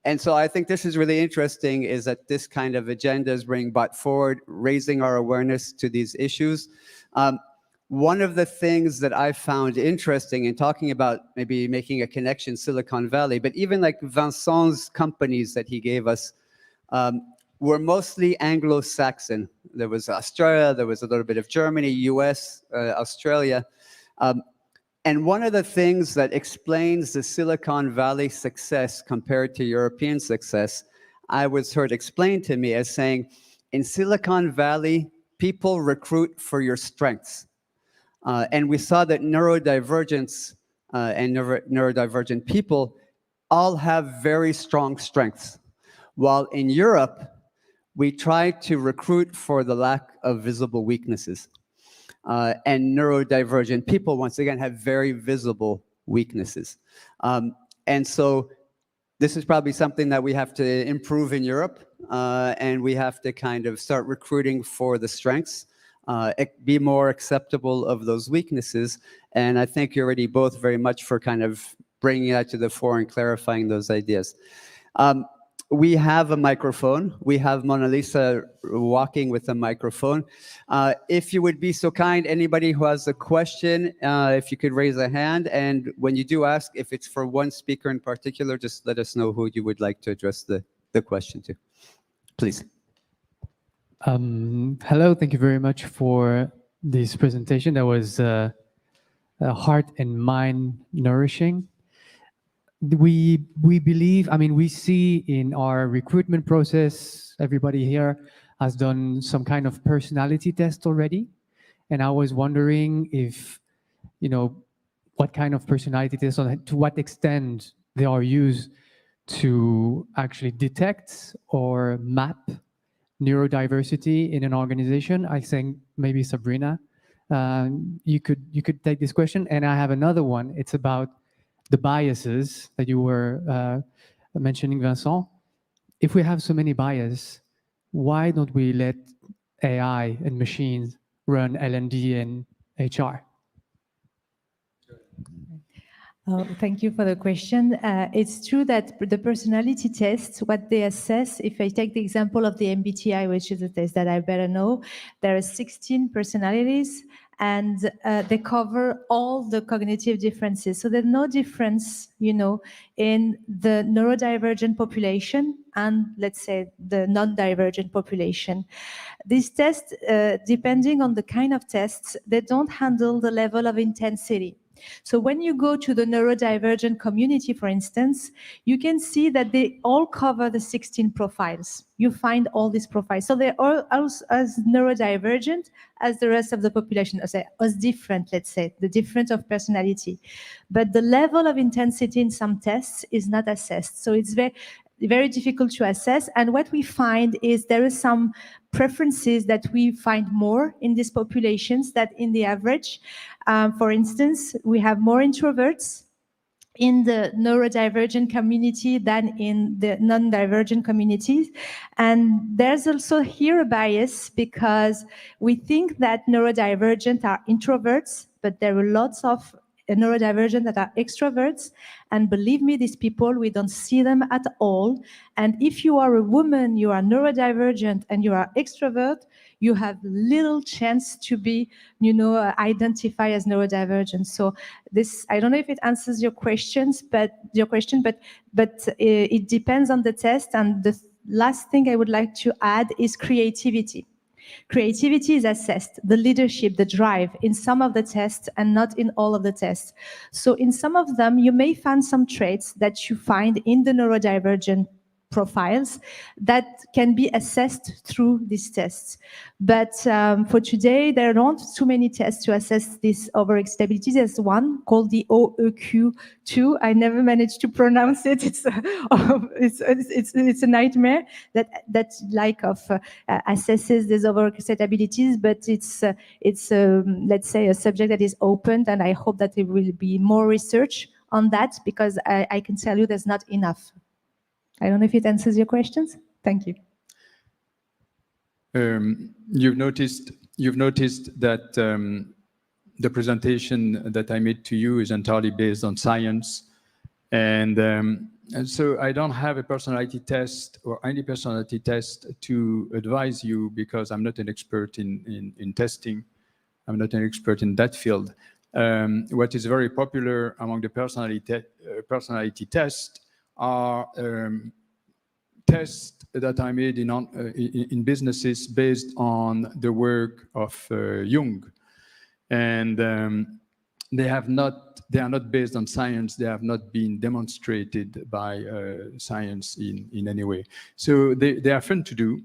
And so I think this is really interesting, is that this kind of agenda is being brought forward, raising our awareness to these issues. One of the things that I found interesting in talking about maybe making a connection Silicon Valley, but even like Vincent's companies that he gave us, were mostly Anglo-Saxon. There was Australia, there was a little bit of Germany, US, Australia. And one of the things that explains the Silicon Valley success compared to European success, I was heard explained to me as saying, in Silicon Valley, people recruit for your strengths. And we saw that neurodivergence and neurodivergent people all have very strong strengths. While in Europe, we try to recruit for the lack of visible weaknesses. And neurodivergent people, once again, have very visible weaknesses. And so this is probably something that we have to improve in Europe, and we have to kind of start recruiting for the strengths, be more acceptable of those weaknesses. And I think you're already both very much for kind of bringing that to the fore and clarifying those ideas. We have a microphone. We have Mona Lisa walking with a microphone. If you would be so kind, anybody who has a question, if you could raise a hand. And when you do ask, if it's for one speaker in particular, just let us know who you would like to address the question to. Please. Hello, thank you very much for this presentation. That was heart and mind nourishing. We believe, I mean, we see in our recruitment process, everybody here has done some kind of personality test already. And I was wondering if, you know, what kind of personality tests, to what extent they are used to actually detect or map neurodiversity in an organization. I think maybe Sabrina, you could take this question. And I have another one. It's about the biases that you were mentioning, Vincent. If we have so many biases, why don't we let AI and machines run L&D and HR? Thank you for the question. It's true that the personality tests, what they assess, if I take the example of the MBTI, which is a test that I better know, there are 16 personalities, and they cover all the cognitive differences. So there's no difference, you know, in the neurodivergent population and, let's say, the non-divergent population. These tests, depending on the kind of tests, they don't handle the level of intensity. So when you go to the neurodivergent community, for instance, you can see that they all cover the 16 profiles. You find all these profiles. So they're all as neurodivergent as the rest of the population, as different, let's say, the difference of personality. But the level of intensity in some tests is not assessed. So it's very difficult to assess. And what we find is there are some preferences that we find more in these populations than in the average. For instance, we have more introverts in the neurodivergent community than in the non-divergent communities. And there's also here a bias because we think that neurodivergent are introverts, but there are lots of neurodivergent that are extroverts. And believe me, these people, we don't see them at all. And if you are a woman, you are neurodivergent and you are extrovert, you have little chance to be, you know, identify as neurodivergent. So this, I don't know if it answers your questions, but it depends on the test. And the last thing I would like to add is creativity. Creativity is assessed, the leadership, the drive, in some of the tests and not in all of the tests. So in some of them, you may find some traits that you find in the neurodivergent profiles that can be assessed through these tests. But for today, there aren't too many tests to assess this overexcitability. There's one called the OEQ2. I never managed to pronounce it. It's a nightmare that assesses these overexcitabilities, but it's let's say a subject that is open, and I hope that there will be more research on that, because I can tell you there's not enough. I don't know if it answers your questions. Thank you. You've noticed that the presentation that I made to you is entirely based on science, and so I don't have a personality test or any personality test to advise you, because I'm not an expert in testing. I'm not an expert in that field. What is very popular among the personality tests are tests that I made in businesses based on the work of Jung, and they are not based on science. They have not been demonstrated by science in any way. So they are fun to do.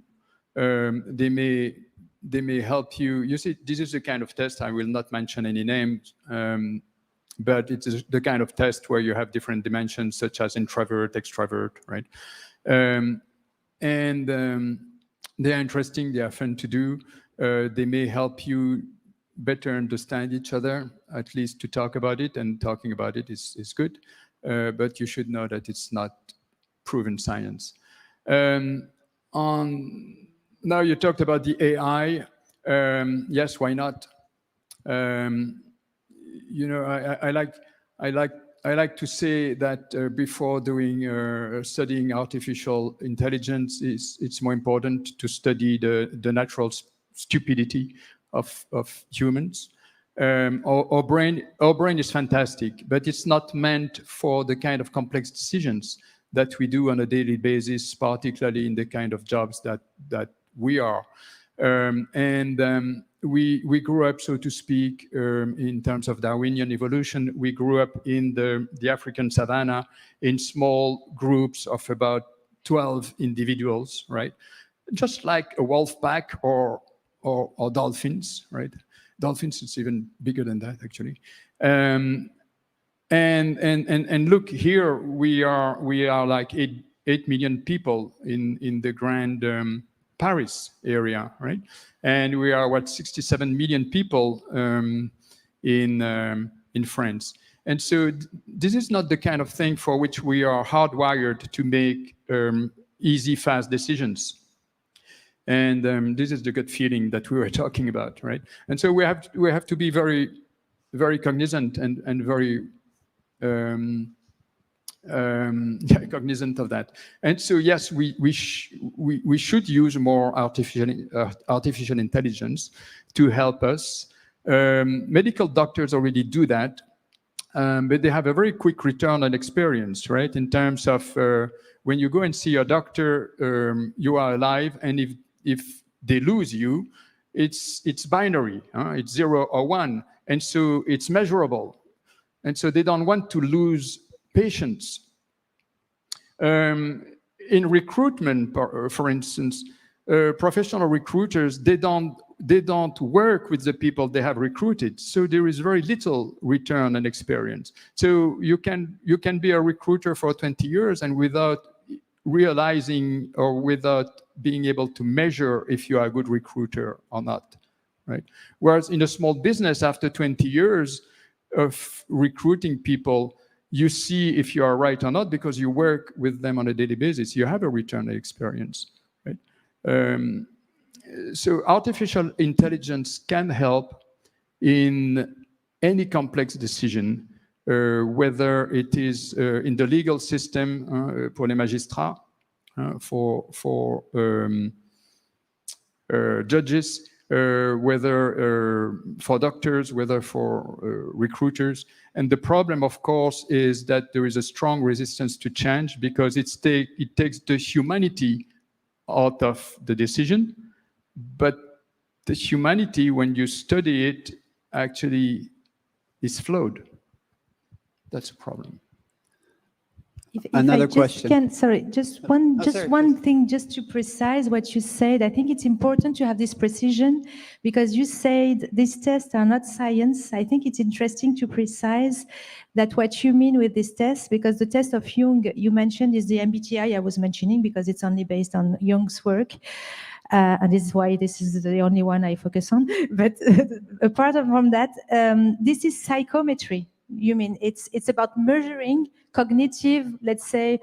They may help you. You see, this is the kind of test. I will not mention any names. But it's the kind of test where you have different dimensions, such as introvert, extrovert, right? And they are interesting, they are fun to do. They may help you better understand each other, at least to talk about it, and talking about it is good. But you should know that it's not proven science. Now you talked about the AI. Yes, why not? You know, I like to say that before studying artificial intelligence, it's more important to study the natural stupidity of humans. Our brain is fantastic, but it's not meant for the kind of complex decisions that we do on a daily basis, particularly in the kind of jobs that we are. We grew up, so to speak, in terms of Darwinian evolution. We grew up in the African savannah in small groups of about 12 individuals, right? Just like a wolf pack or dolphins, right? Dolphins, it's even bigger than that, actually. And look, here we are like 8 million people in the grand Paris area, right? And we are 67 million people in France. And so this is not the kind of thing for which we are hardwired to make easy, fast decisions. And this is the gut feeling that we were talking about, right? And so we have to be very, very cognizant and very cognizant of that. And so yes, we should use more artificial intelligence to help us. Medical doctors already do that, but they have a very quick return on experience, right? In terms of when you go and see your doctor, you are alive, and if they lose you, it's binary, it's 0 or 1, and so it's measurable, and so they don't want to lose patients. In recruitment, for instance, professional recruiters, they don't work with the people they have recruited, so there is very little return on experience. So you can be a recruiter for 20 years and without realizing or without being able to measure if you are a good recruiter or not, right? Whereas in a small business, after 20 years of recruiting people, you see if you are right or not because you work with them on a daily basis. You have a return on experience, right? So artificial intelligence can help in any complex decision, whether it is in the legal system pour les magistrats, for judges, whether for doctors, whether for recruiters. And the problem, of course, is that there is a strong resistance to change because it takes the humanity out of the decision, but the humanity, when you study it, actually is flawed. That's a problem. If Another I just question. can, sorry, just one, sorry, one thing, just to precise what you said. I think it's important to have this precision because you said these tests are not science. I think it's interesting to precise that what you mean with this test, because the test of Jung you mentioned is the MBTI I was mentioning because it's only based on Jung's work. And this is why this is the only one I focus on. But apart from that, this is psychometry. You mean it's about measuring cognitive, let's say,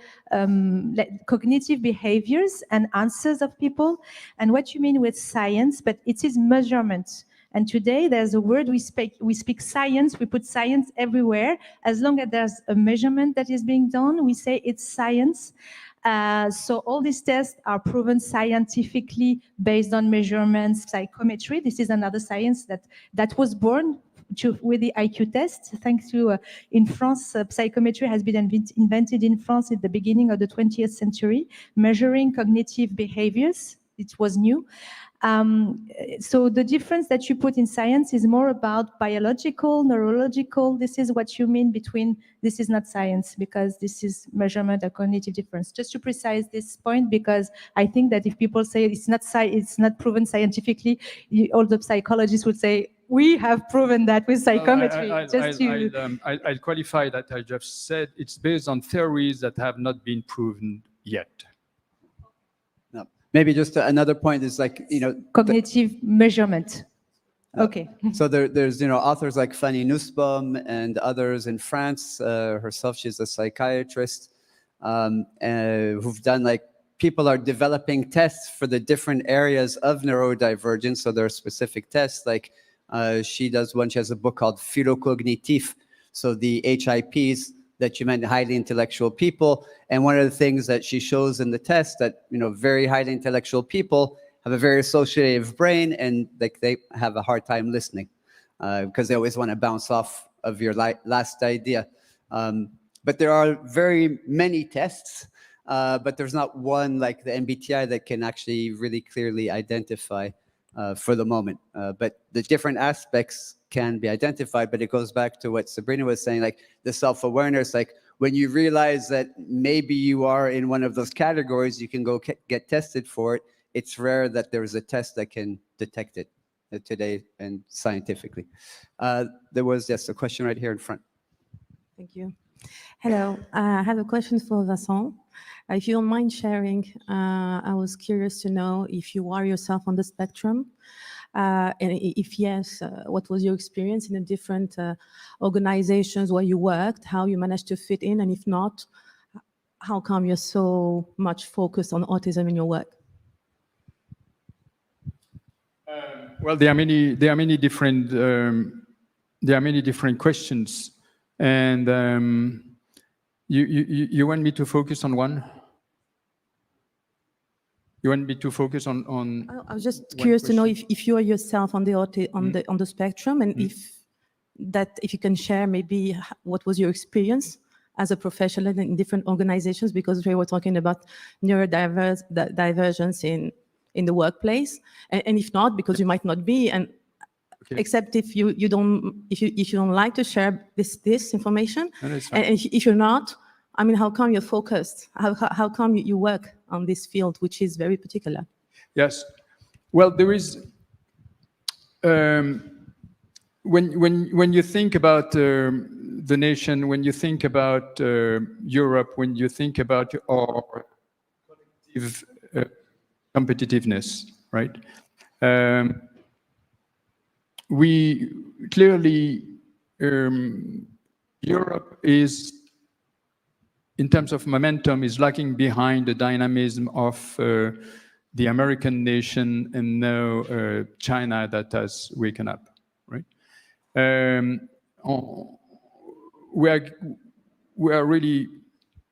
cognitive behaviors and answers of people. And what you mean with science, but it is measurement. And today there's a word we speak science, we put science everywhere. As long as there's a measurement that is being done, we say it's science. So all these tests are proven scientifically based on measurements, psychometry. This is another science that was born with the IQ test. Thanks to, in France, psychometry has been invented in France at the beginning of the 20th century, measuring cognitive behaviors. It was new. So the difference that you put in science is more about biological, neurological. This is what you mean between, this is not science because this is measurement of cognitive difference. Just to precise this point, because I think that if people say it's not proven scientifically, all the psychologists would say, we have proven that with psychometry. I'll qualify that I just said. It's based on theories that have not been proven yet. No. Maybe just another point is like, cognitive measurement. Okay. So there's, authors like Fanny Nussbaum and others in France. Herself, she's a psychiatrist who've done people are developing tests for the different areas of neurodivergence. So there are specific tests she does one, she has a book called Philocognitif. So the HIPs that you meant, highly intellectual people. And one of the things that she shows in the test that, very highly intellectual people have a very associative brain and they have a hard time listening because they always want to bounce off of your last idea. But there are very many tests, but there's not one like the MBTI that can actually really clearly identify for the moment. But the different aspects can be identified, but it goes back to what Sabrina was saying, the self-awareness, when you realize that maybe you are in one of those categories, you can go get tested for it. It's rare that there's a test that can detect it today and scientifically. There was just a question right here in front. Thank you. Hello, I have a question for Vincent. If you don't mind sharing, I was curious to know if you are yourself on the spectrum, and if yes, what was your experience in the different organizations where you worked, how you managed to fit in, and if not, how come you're so much focused on autism in your work? Well, there are many different questions, and you want me to focus on one? You want me to focus on I was just curious to know if you are yourself on the spectrum, and if you can share maybe what was your experience as a professional in different organizations, because we were talking about neurodivergence in the workplace, and if not, because you might not be, and okay. Except if you don't like to share this information, and if you're not, I mean, how come you're focused? How come you work on this field, which is very particular? Yes, well, there is when you think about the nation, when you think about Europe, when you think about our collective competitiveness, right? We clearly, Europe is, in terms of momentum, is lagging behind the dynamism of the American nation and now China that has waken up, right? We are really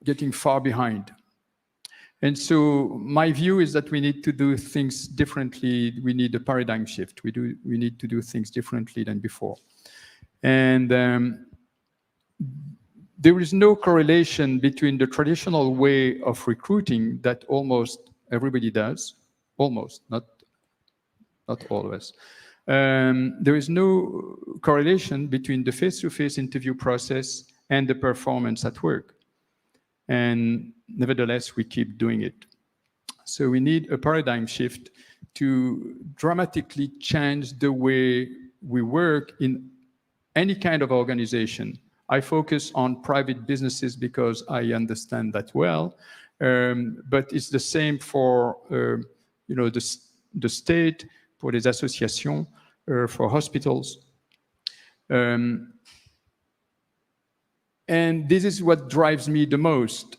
getting far behind. And so my view is that we need to do things differently. We need a paradigm shift. We need to do things differently than before. And there is no correlation between the traditional way of recruiting that almost everybody does, almost, not not always. There is no correlation between the face-to-face interview process and the performance at work. And nevertheless, we keep doing it. So we need a paradigm shift to dramatically change the way we work in any kind of organization. I focus on private businesses because I understand that well, but it's the same for the state, for les associations, for hospitals. And this is what drives me the most.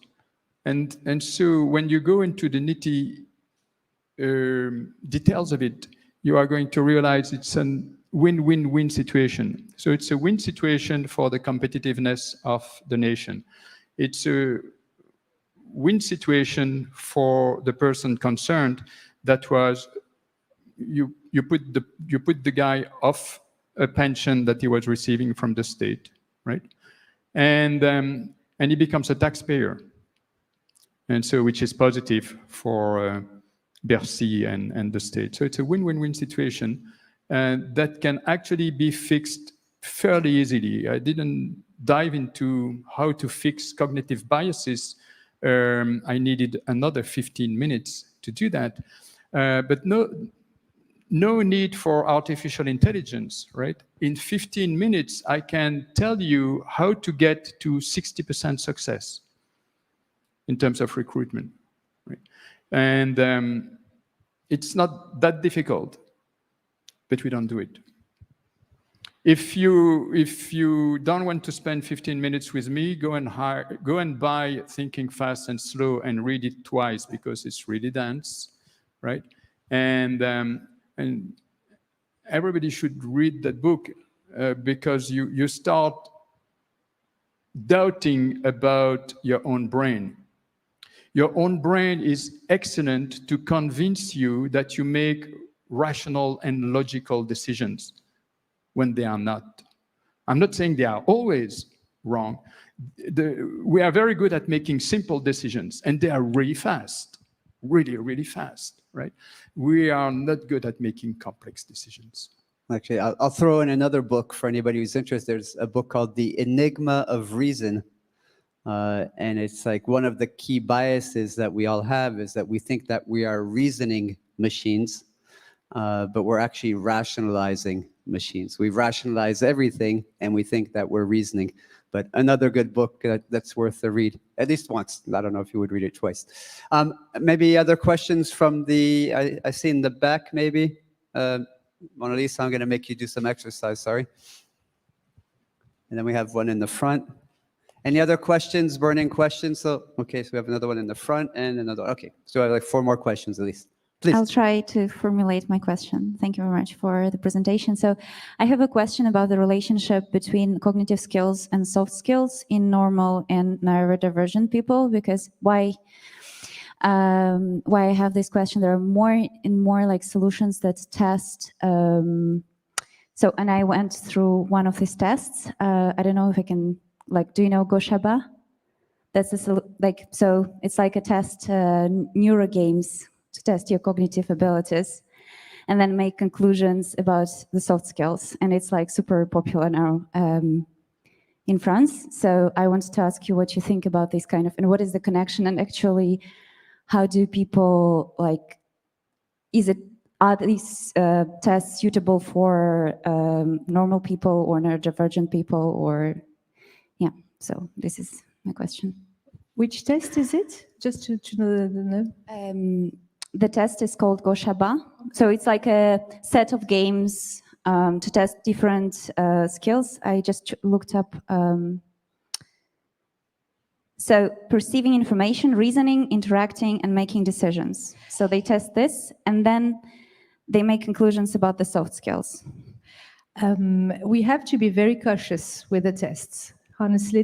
And so when you go into the nitty details of it, you are going to realize it's a win-win-win situation. So it's a win situation for the competitiveness of the nation. It's a win situation for the person concerned. That was you put the guy off a pension that he was receiving from the state, right? And he becomes a taxpayer, and so which is positive for Bercy and the state. So it's a win-win-win situation that can actually be fixed fairly easily. I didn't dive into how to fix cognitive biases. I needed another 15 minutes to do that, but no need for artificial intelligence, right? In 15 minutes, I can tell you how to get to 60% success in terms of recruitment, right? And it's not that difficult, but we don't do it. If you don't want to spend 15 minutes with me, go and buy Thinking Fast and Slow and read it twice, because it's really dense, right? And everybody should read that book because you start doubting about your own brain. Your own brain is excellent to convince you that you make rational and logical decisions when they are not. I'm not saying they are always wrong. We are very good at making simple decisions, and they are really fast, really, really fast, right? We are not good at making complex decisions. Actually, I'll throw in another book for anybody who's interested. There's a book called The Enigma of Reason. And it's like one of the key biases that we all have is that we think that we are reasoning machines, but we're actually rationalizing machines. We rationalize everything and we think that we're reasoning. But another good book that's worth a read, at least once. I don't know if you would read it twice. Maybe other questions from I see in the back, maybe. Mona Lisa, I'm going to make you do some exercise, sorry. And then we have one in the front. Any other questions, burning questions? So, okay, so we have another one in the front and another, okay. So I have like 4 more questions at least. Please. I'll try to formulate my question. Thank you very much for the presentation. So I have a question about the relationship between cognitive skills and soft skills in normal and neurodivergent people, because why I have this question, there are more like solutions that test, and I went through one of these tests. I don't know if I can, do you know Goshaba? That's so it's like a test, neuro games to test your cognitive abilities and then make conclusions about the soft skills. And it's like super popular now in France. So I wanted to ask you what you think about this kind of, and what is the connection, and actually how do people are these tests suitable for normal people or neurodivergent people, or, yeah, so this is my question. Which test is it? Just to know the name. The test is called Goshaba. So it's like a set of games to test different skills. I just looked up. So perceiving information, reasoning, interacting, and making decisions. So they test this, and then they make conclusions about the soft skills. We have to be very cautious with the tests. Honestly,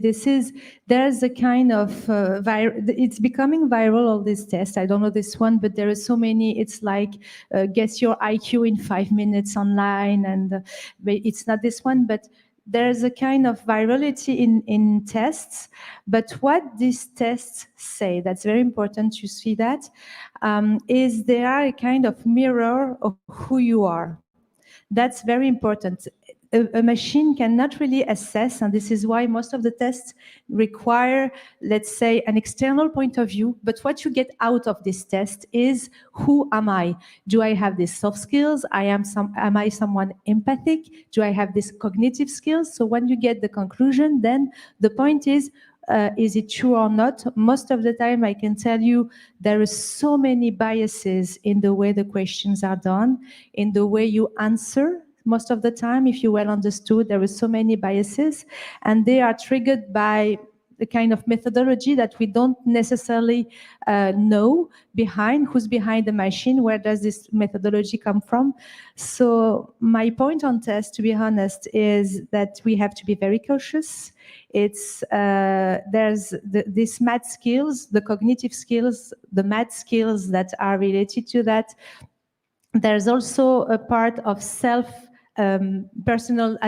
there's a kind of, it's becoming viral, all these tests. I don't know this one, but there are so many. It's like, guess your IQ in 5 minutes online, and it's not this one, but there's a kind of virality in tests. But what these tests say, that's very important to see that. is they are a kind of mirror of who you are. That's very important. A machine cannot really assess, and this is why most of the tests require, let's say, an external point of view. But what you get out of this test is, who am I? Do I have these soft skills? Am I someone empathic? Do I have these cognitive skills? So when you get the conclusion, then the point is it true or not? Most of the time, I can tell you there are so many biases in the way the questions are done, in the way you answer. Most of the time, if you well understood, there are so many biases, and they are triggered by the kind of methodology that we don't necessarily know who's behind the machine, where does this methodology come from. So my point on test, to be honest, is that we have to be very cautious. It's there's these math skills, the cognitive skills, the math skills that are related to that. There's also a part of personal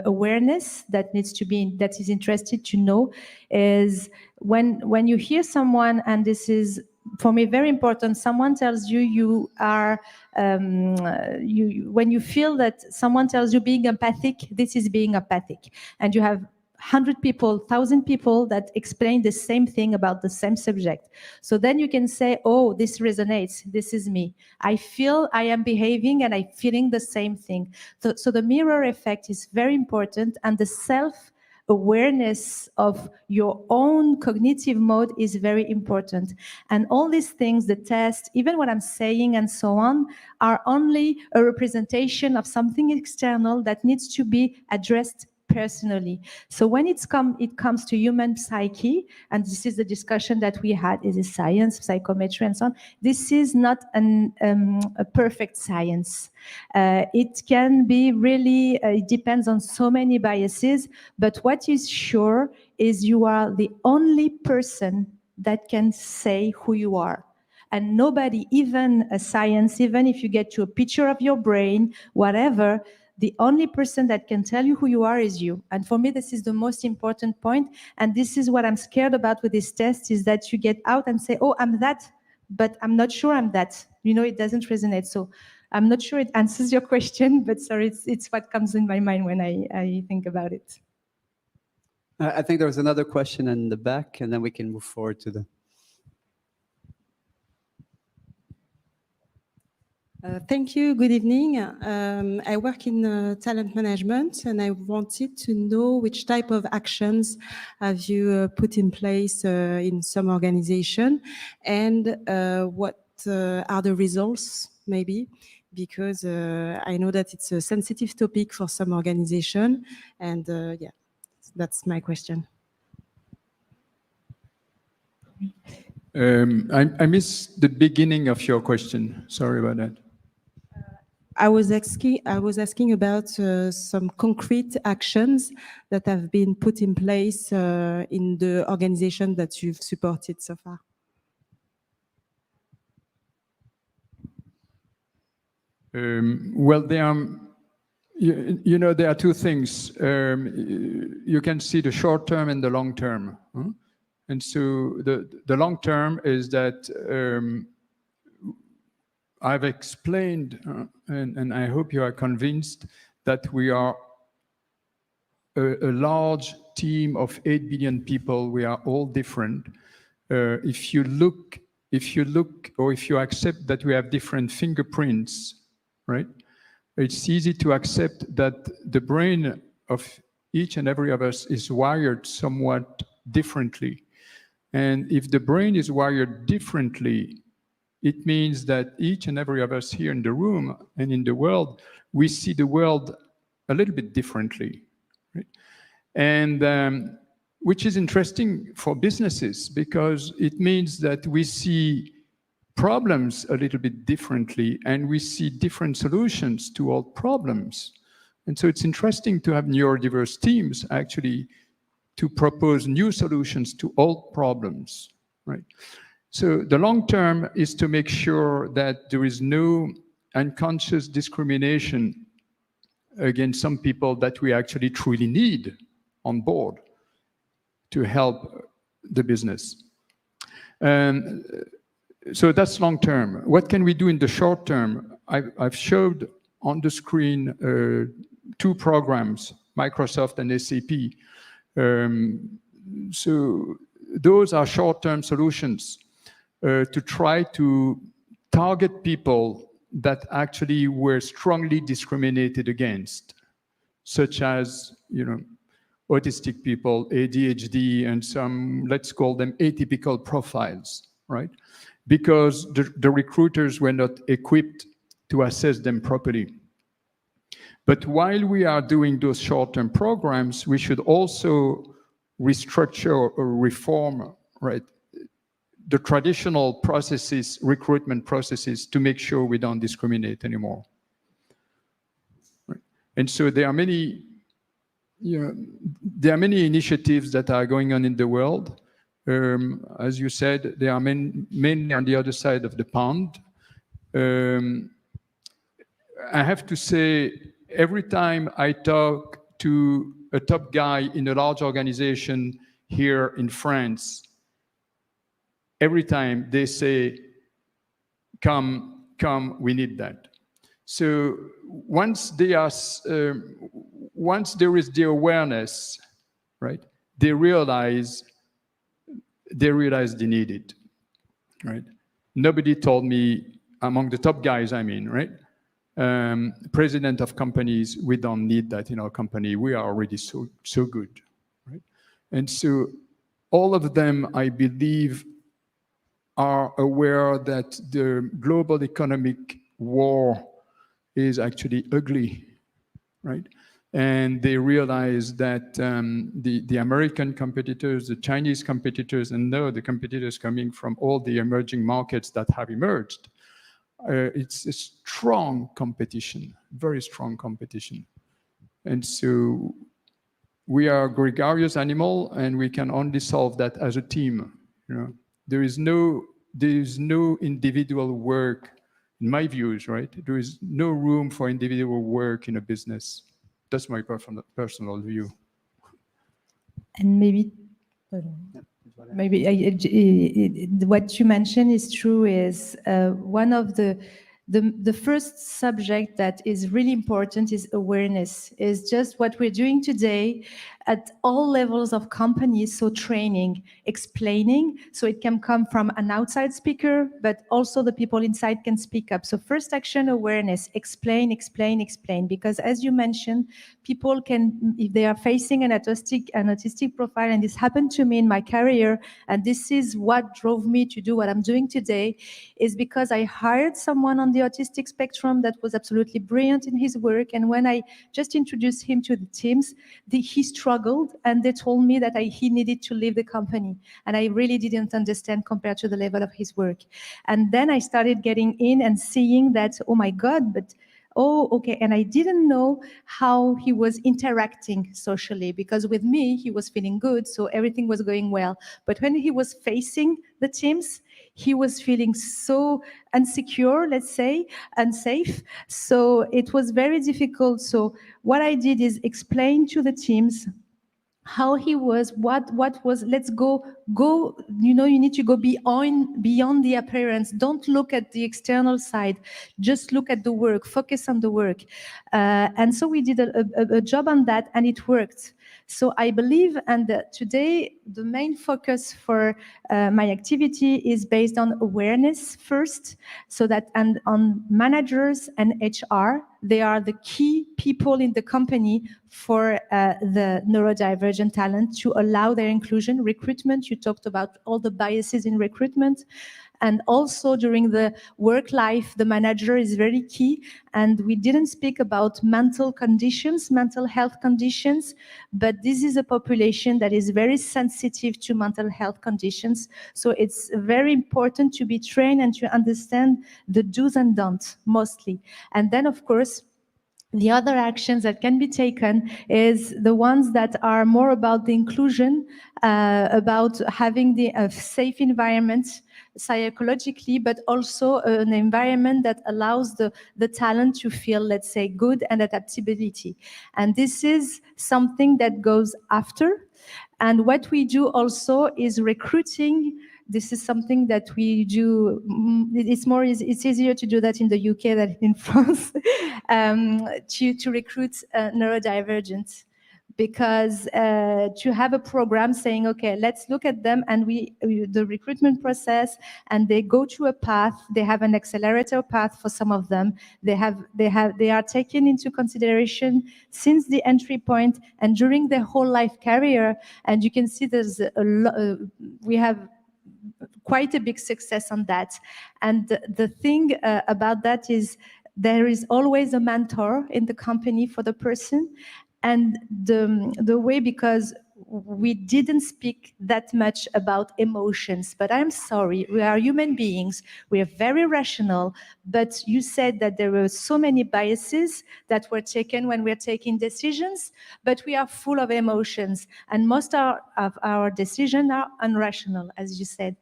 awareness that needs to be, that is interested to know, is when you hear someone, and this is for me very important, someone tells you are when you feel that someone tells you being empathic, this is being empathic, and you have 100 people, 1,000 people that explain the same thing about the same subject. So then you can say, oh, this resonates, this is me. I feel I am behaving and I'm feeling the same thing. So the mirror effect is very important, and the self-awareness of your own cognitive mode is very important. And all these things, the test, even what I'm saying and so on, are only a representation of something external that needs to be addressed personally. So when it comes to human psyche, and this is the discussion that we had, is it science, psychometry, and so on, this is not a perfect science. It can be really, it depends on so many biases, but what is sure is you are the only person that can say who you are. And nobody, even a science, even if you get to a picture of your brain, whatever, the only person that can tell you who you are is you. And for me, this is the most important point. And this is what I'm scared about with this test, is that you get out and say, oh, I'm that, but I'm not sure I'm that. You know, it doesn't resonate. So I'm not sure it answers your question, but sorry, it's what comes in my mind when I think about it. I think there was another question in the back, and then we can move forward to the... Thank you. Good evening. I work in talent management, and I wanted to know which type of actions have you put in place in some organization, and what are the results, maybe, because I know that it's a sensitive topic for some organization, and yeah, that's my question. I missed the beginning of your question. Sorry about that. I was asking about some concrete actions that have been put in place in the organization that you've supported so far. Well, there are, you know, there are two things. You can see the short term and the long term. Huh? And so the long term is that I've explained, and I hope you are convinced, that we are a large team of 8 billion people. We are all different. If you look, or if you accept that we have different fingerprints, right? It's easy to accept that the brain of each and every of us is wired somewhat differently. And if the brain is wired differently, it means that each and every of us here in the room and in the world, we see the world a little bit differently, right? And which is interesting for businesses, because it means that we see problems a little bit differently, and we see different solutions to all problems. And so it's interesting to have neurodiverse teams actually to propose new solutions to all problems, right? So the long term is to make sure that there is no unconscious discrimination against some people that we actually truly need on board to help the business. So that's long term. What can we do in the short term? I've showed on the screen 2 programs, Microsoft and SAP. So those are short-term solutions to try to target people that actually were strongly discriminated against, such as, autistic people, ADHD, and some, let's call them atypical profiles, right? Because the recruiters were not equipped to assess them properly. But while we are doing those short-term programs, we should also restructure or reform, right, the traditional processes, recruitment processes, to make sure we don't discriminate anymore. Right? And so there are many, there are many initiatives that are going on in the world. As you said, they are mainly on the other side of the pond. I have to say, every time I talk to a top guy in a large organization here in France, every time they say, come, we need that. So once there is the awareness, right, they realize they need it, right? Nobody told me, among the top guys, I mean, right? President of companies, we don't need that in our company. We are already so good, right? And so all of them, I believe, are aware that the global economic war is actually ugly, right? And they realize that the American competitors, the Chinese competitors, and now the competitors coming from all the emerging markets that have emerged, it's a strong competition, very strong competition. And so we are a gregarious animal, and we can only solve that as a team. There is no individual work, in my views, right? There is no room for individual work in a business. That's my personal view. And maybe what you mentioned is true. Is one of the first subject that is really important is awareness. Is just what we're doing today at all levels of companies. So training, explaining, so it can come from an outside speaker, but also the people inside can speak up. So first action, awareness, explain, because as you mentioned, people can, if they are facing an autistic profile, and this happened to me in my career, and this is what drove me to do what I'm doing today, is because I hired someone on the autistic spectrum that was absolutely brilliant in his work, and when I just introduced him to the teams, he struggled, and they told me that he needed to leave the company, and I really didn't understand compared to the level of his work. And then I started getting in and seeing that, oh my God, but oh, okay. And I didn't know how he was interacting socially, because with me, he was feeling good, so everything was going well. But when he was facing the teams, he was feeling so insecure, let's say, unsafe. So it was very difficult. So what I did is explain to the teams how he was, what was, let's go, you need to go beyond the appearance. Don't look at the external side, just look at the work, focus on the work. And so we did a job on that, and it worked. So I believe, and today the main focus for my activity is based on awareness first, so that, and on managers and HR, they are the key people in the company for the neurodivergent talent, to allow their inclusion. Recruitment, you talked about all the biases in recruitment. And also during the work life, the manager is very key. And we didn't speak about mental conditions, mental health conditions, but this is a population that is very sensitive to mental health conditions. So it's very important to be trained and to understand the do's and don'ts mostly. And then, of course, the other actions that can be taken is the ones that are more about the inclusion, about having the safe environment psychologically, but also an environment that allows the talent to feel, let's say, good, and adaptability. And this is something that goes after. And what we do also is recruiting this is something that we do. It's easier to do that in the UK than in France, to recruit neurodivergent. Because to have a program saying, okay, let's look at them, and the recruitment process, and they go to a path. They have an accelerator path for some of them. They are taken into consideration since the entry point and during their whole life career. And you can see there's we have quite a big success on that. And the thing about that is there is always a mentor in the company for the person. And the way, because we didn't speak that much about emotions, but I'm sorry, we are human beings, we are very rational, but you said that there were so many biases that were taken when we're taking decisions, but we are full of emotions, and most of our decisions are irrational, as you said.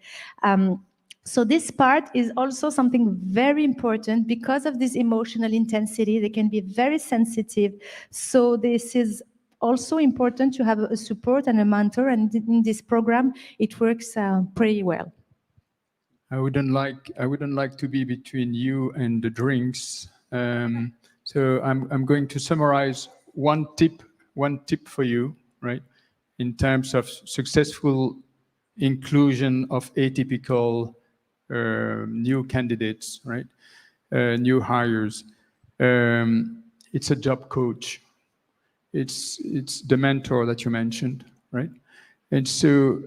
So this part is also something very important because of this emotional intensity. They can be very sensitive. So this is also important to have a support and a mentor. And in this program, it works pretty well. I wouldn't like to be between you and the drinks. So I'm going to summarize one tip for you, right? In terms of successful inclusion of atypical new candidates, right? New hires. It's a job coach. It's the mentor that you mentioned, right? And so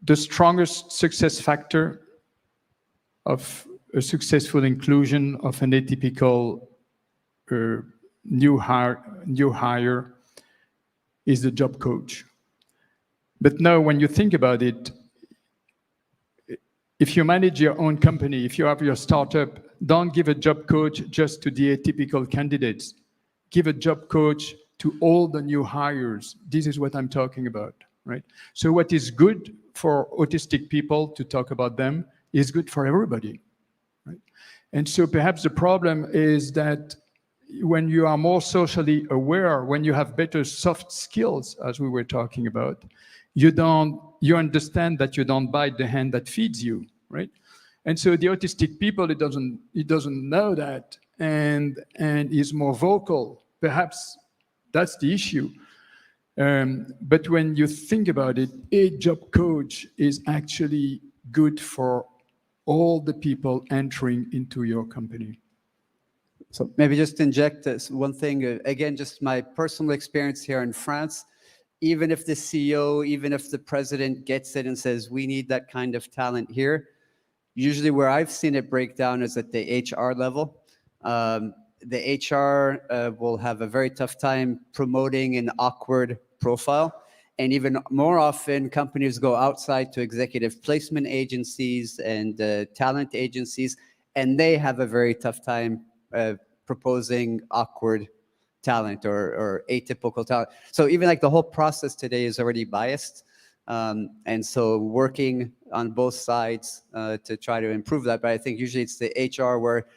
the strongest success factor of a successful inclusion of an atypical new hire is the job coach. But now when you think about it, if you manage your own company, if you have your startup, don't give a job coach just to the atypical candidates. Give a job coach to all the new hires. This is what I'm talking about, right? So what is good for autistic people, to talk about them, is good for everybody, right? And so perhaps the problem is that when you are more socially aware, when you have better soft skills, as we were talking about, you understand that you don't bite the hand that feeds you, right? And so the autistic people, it doesn't know that, and is more vocal. Perhaps that's the issue. But when you think about it, a job coach is actually good for all the people entering into your company. So maybe just inject this one thing, again, just my personal experience here in France. Even if the CEO, even if the president gets it and says, we need that kind of talent here, usually where I've seen it break down is at the HR level. The HR will have a very tough time promoting an awkward profile. And even more often, companies go outside to executive placement agencies and talent agencies, and they have a very tough time proposing awkward talent or atypical talent. So even like the whole process today is already biased. And so working on both sides to try to improve that. But I think usually it's the HR where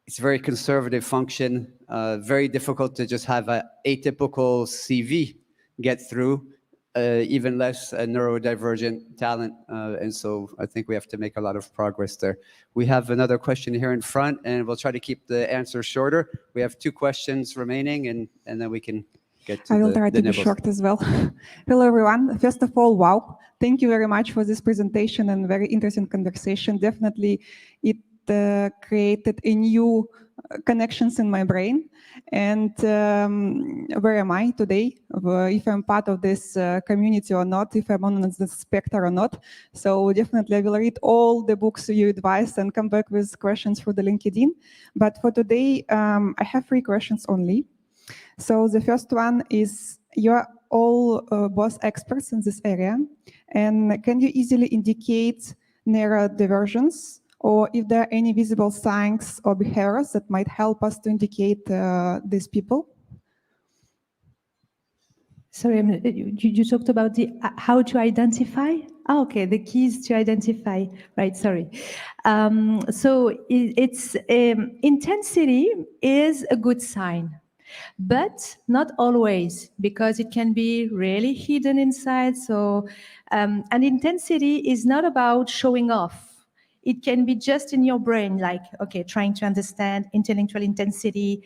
it's a very conservative function, very difficult to just have an atypical CV get through, even less a neurodivergent talent. And so I think we have to make a lot of progress there. We have another question here in front, and we'll try to keep the answer shorter. We have 2 questions remaining, and then we can get to I will try to be short as well. Hello, everyone. First of all, wow. Thank you very much for this presentation and very interesting conversation. Definitely, it created a new connections in my brain. And where am I today? If I'm part of this community or not, if I'm on the spectrum or not. So definitely I will read all the books you advised and come back with questions through the LinkedIn. But for today, I have 3 questions only. So the first one is, you're all both experts in this area. And can you easily indicate neurodivergence, or if there are any visible signs or behaviors that might help us to indicate these people? Sorry, you talked about the how to identify? Oh, okay, the keys to identify. Right, sorry. So it's intensity is a good sign. but not always, because it can be really hidden inside. So, and intensity is not about showing off. It can be just in your brain, like, okay, trying to understand intellectual intensity.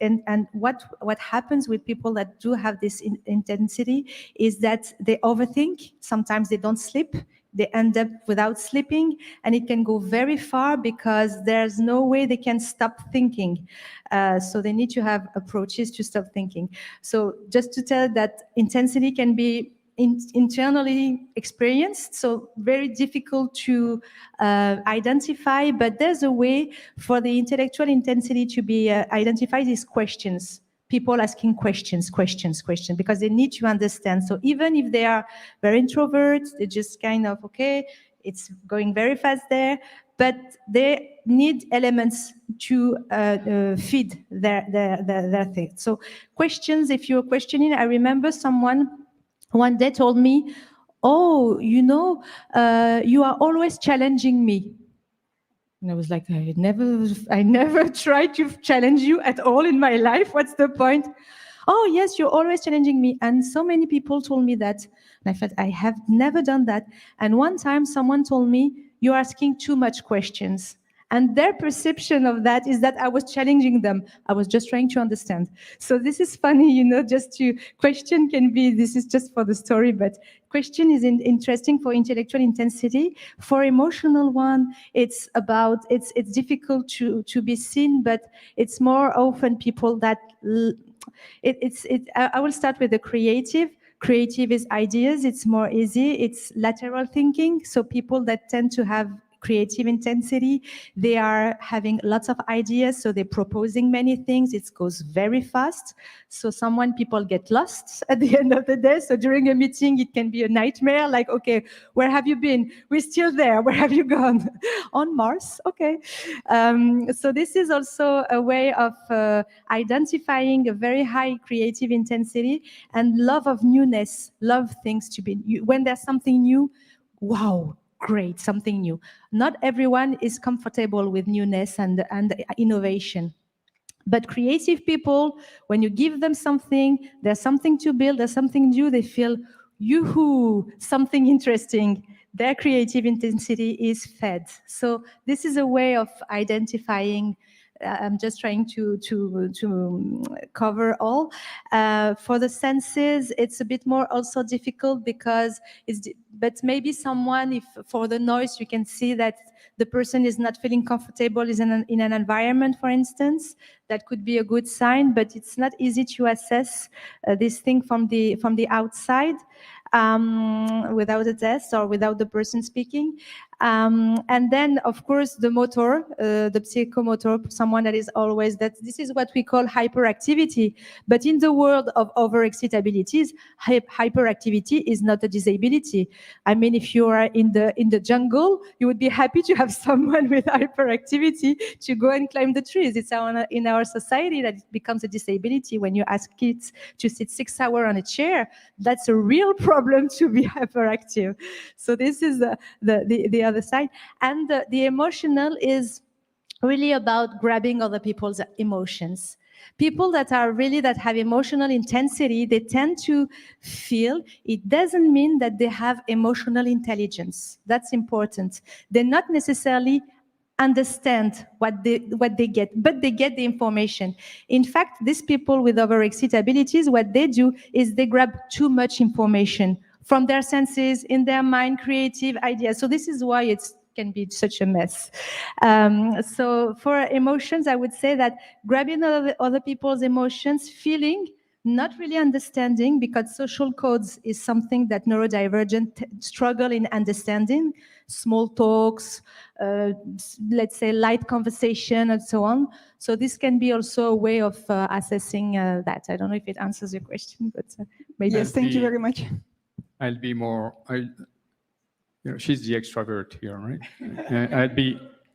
And what happens with people that do have this intensity is that they overthink. Sometimes they don't sleep. They end up without sleeping, and it can go very far because there's no way they can stop thinking. So they need to have approaches to stop thinking. So just to tell that intensity can be internally experienced, so very difficult to identify, but there's a way for the intellectual intensity to be identified as questions. People asking questions, because they need to understand. So even if they are very introverts, they just kind of, okay, it's going very fast there, but they need elements to feed their thing. So questions, if you're questioning, I remember someone one day told me, oh, you know, you are always challenging me. And I was like, I never tried to challenge you at all in my life. What's the point? Oh, yes, you're always challenging me. And so many people told me that. And I thought, I have never done that. And one time someone told me, you're asking too much questions. And their perception of that is that I was challenging them. I was just trying to understand. So this is funny, you know, just to question can be, this is just for the story, but question is interesting for intellectual intensity. For emotional one, it's about, it's difficult to be seen, but it's more often people that, I will start with the creative. Creative is ideas, it's more easy, it's lateral thinking. So people that tend to have creative intensity, they are having lots of ideas, so they're proposing many things. It goes very fast. So people get lost at the end of the day. So during a meeting, it can be a nightmare, like, okay, where have you been? We're still there. Where have you gone? On Mars, okay. So this is also a way of identifying a very high creative intensity and love of newness, love things to be, when there's something new, wow, great, something new. Not everyone is comfortable with newness and innovation. But creative people, when you give them something, there's something to build, there's something new, they feel, yoo-hoo, something interesting. Their creative intensity is fed. So this is a way of identifying. I'm just trying to cover all. For the senses, it's a bit more also difficult because but maybe someone, if for the noise, you can see that the person is not feeling comfortable in an environment, for instance, that could be a good sign, but it's not easy to assess this thing from the outside. Without a test or without the person speaking. And then, of course, the motor, the psychomotor, someone that is always, this is what we call hyperactivity. But in the world of overexcitabilities, hyperactivity is not a disability. I mean, if you are in the jungle, you would be happy to have someone with hyperactivity to go and climb the trees. It's in our society that it becomes a disability. When you ask kids to sit 6 hours on a chair, that's a real problem to be hyperactive. So this is the other side. And the emotional is really about grabbing other people's emotions. People that have emotional intensity, they tend to feel, it doesn't mean that they have emotional intelligence. That's important. They're not necessarily understand what they get, but they get the information. In fact, these people with overexcitabilities, what they do is they grab too much information from their senses, in their mind, creative ideas. So this is why it can be such a mess. So for emotions, I would say that grabbing other people's emotions, feeling, not really understanding, because social codes is something that neurodivergent struggle in understanding. Small talks, let's say light conversation, and so on. So this can be also a way of assessing that. I don't know if it answers your question, but maybe. Yes, thank you very much. I'll be more. She's the extrovert here, right?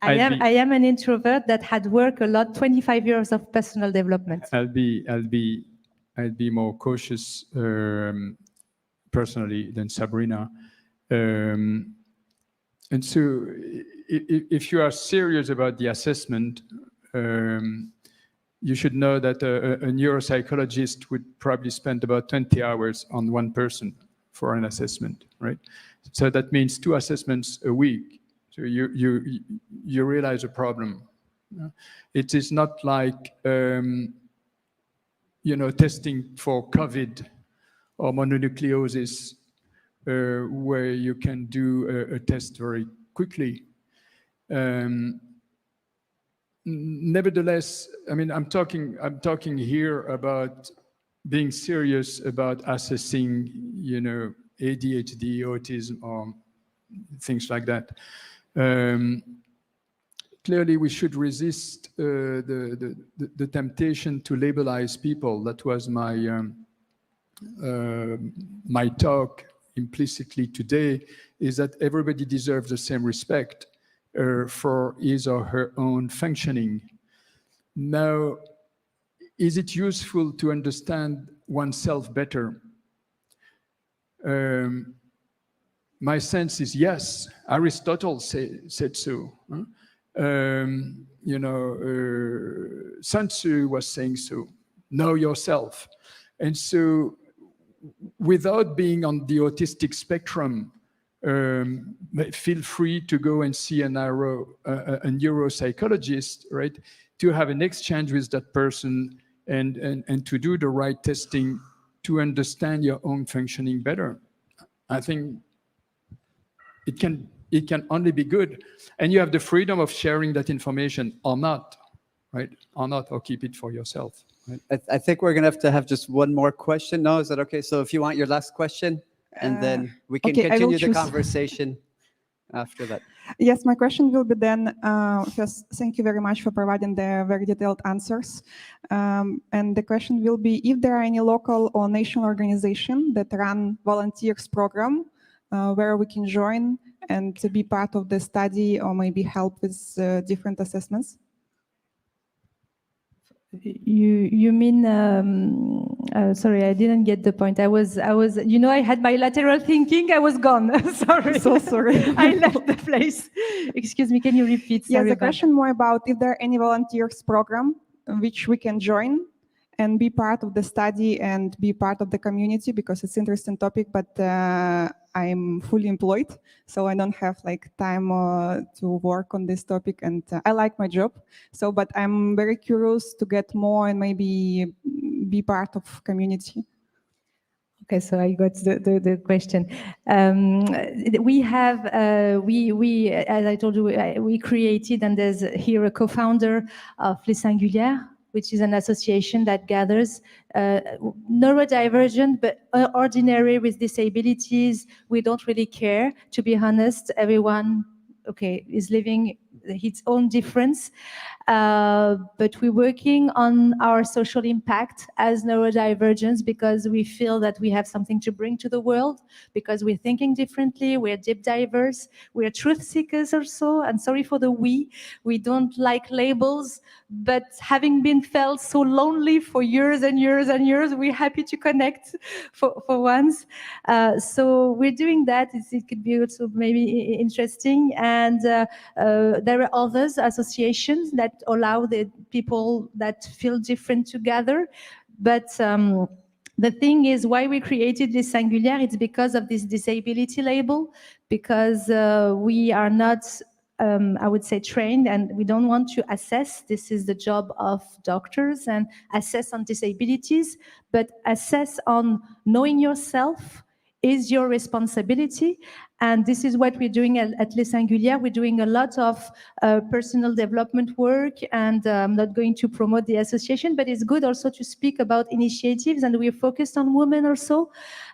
I am an introvert that had worked a lot, 25 years of personal development. I'll be more cautious personally than Sabrina. And so, if you are serious about the assessment, you should know that a neuropsychologist would probably spend about 20 hours on one person for an assessment, right? So that means 2 assessments a week. So you realize a problem. It is not like testing for COVID or mononucleosis, where you can do a test very quickly. Nevertheless, I mean, I'm talking here about being serious about assessing, ADHD, autism, or things like that. Clearly, we should resist the temptation to labelize people. That was my talk implicitly today, is that everybody deserves the same respect for his or her own functioning. Now, is it useful to understand oneself better? My sense is yes. Aristotle said so. Sun Tzu was saying so. Know yourself. And so, without being on the autistic spectrum, feel free to go and see a neuropsychologist, right? To have an exchange with that person and to do the right testing to understand your own functioning better. I think it can only be good. And you have the freedom of sharing that information or not, right? Or keep it for yourself. Right? I think we're going to have just one more question. No, is that okay? So if you want your last question, and then we can continue the conversation after that. Yes, my question will be then, first, thank you very much for providing the very detailed answers. And the question will be, if there are any local or national organization that run volunteers program where we can join and to be part of the study or maybe help with different assessments? You mean, sorry, I didn't get the point. I was, I had my lateral thinking, I was gone. Sorry. So sorry. I left the place. Excuse me, can you repeat? Yes, the question more about if there are any volunteers program which we can join and be part of the study and be part of the community, because it's an interesting topic, but I'm fully employed, so I don't have time to work on this topic, and I like my job. So, but I'm very curious to get more and maybe be part of community. Okay, so I got the question. We have, as I told you, we created, and there's here a co-founder of Les Singulières, which is an association that gathers neurodivergent, but ordinary with disabilities. We don't really care, to be honest. Everyone, is living its own difference. But we're working on our social impact as neurodivergents because we feel that we have something to bring to the world, because we're thinking differently, we're deep diverse, we're truth seekers also, and sorry for the we don't like labels, but having been felt so lonely for years and years and years, we're happy to connect for once. So we're doing that. It could be also maybe interesting. And there are others, associations that allow the people that feel different to gather. But the thing is, why we created this Singulière, it's because of this disability label, because we are not, I would say, trained, and we don't want to assess. This is the job of doctors, and assess on disabilities, but assess on knowing yourself is your responsibility. And this is what we're doing at Les Singulières. We're doing a lot of personal development work, and I'm not going to promote the association, but it's good also to speak about initiatives, and we're focused on women also,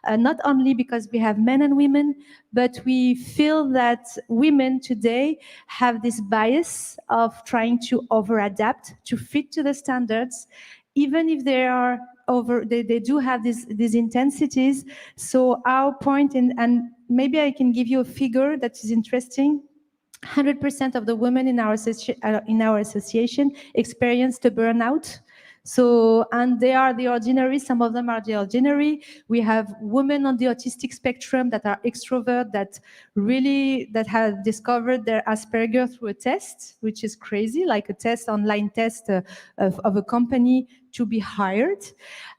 not only because we have men and women, but we feel that women today have this bias of trying to over-adapt, to fit to the standards, even if they are they do have these intensities. So our point, and maybe I can give you a figure that is interesting. 100% of the women in our association experienced a burnout. So, and they are the ordinary, some of them are the ordinary. We have women on the autistic spectrum that are extrovert, that have discovered their Asperger through a test, which is crazy, like a test, online test of a company to be hired.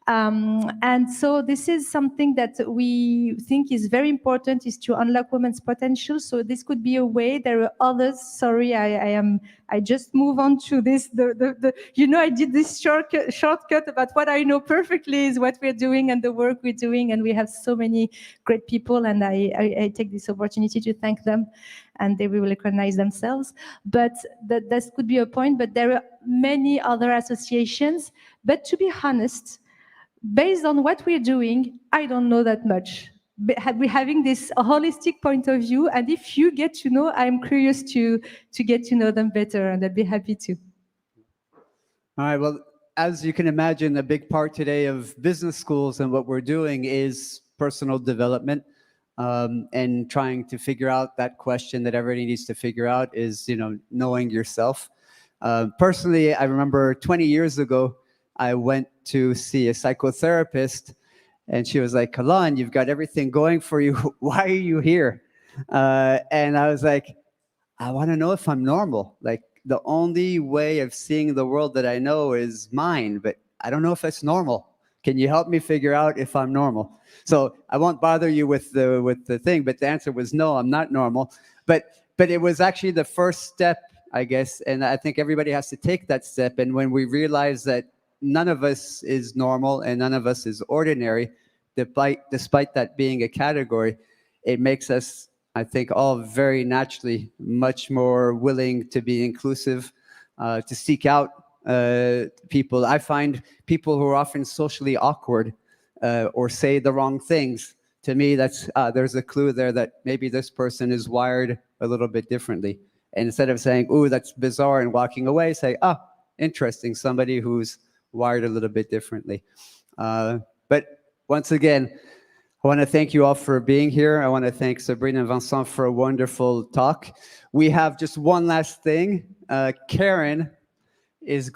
And so this is something that we think is very important, is to unlock women's potential. So this could be a way. There are others. Sorry, I just move on to this. I did this shortcut about what I know perfectly is what we're doing and the work we're doing. And we have so many great people. And I take this opportunity to thank them, and they will recognize themselves. But that could be a point. But there are many other associations. But to be honest, based on what we're doing, I don't know that much. We're having this holistic point of view, and if you get to know, I'm curious to get to know them better, and I'd be happy to. All right, well, as you can imagine, a big part today of business schools and what we're doing is personal development, and trying to figure out that question that everybody needs to figure out is, knowing yourself. Personally, I remember 20 years ago, I went to see a psychotherapist, and she was like, Kalan, you've got everything going for you. Why are you here? And I was like, I want to know if I'm normal. Like, the only way of seeing the world that I know is mine, but I don't know if it's normal. Can you help me figure out if I'm normal? So I won't bother you with the thing, but the answer was no, I'm not normal. But it was actually the first step, I guess, and I think everybody has to take that step. And when we realize that none of us is normal and none of us is ordinary, despite that being a category, it makes us, I think, all very naturally much more willing to be inclusive, to seek out people. I find people who are often socially awkward or say the wrong things. To me, that's there's a clue there that maybe this person is wired a little bit differently. And instead of saying, "Ooh, that's bizarre," and walking away, say, "Ah, interesting, somebody who's wired a little bit differently." But once again, I want to thank you all for being here. I want to thank Sabrina and Vincent for a wonderful talk. We have just one last thing. Karen is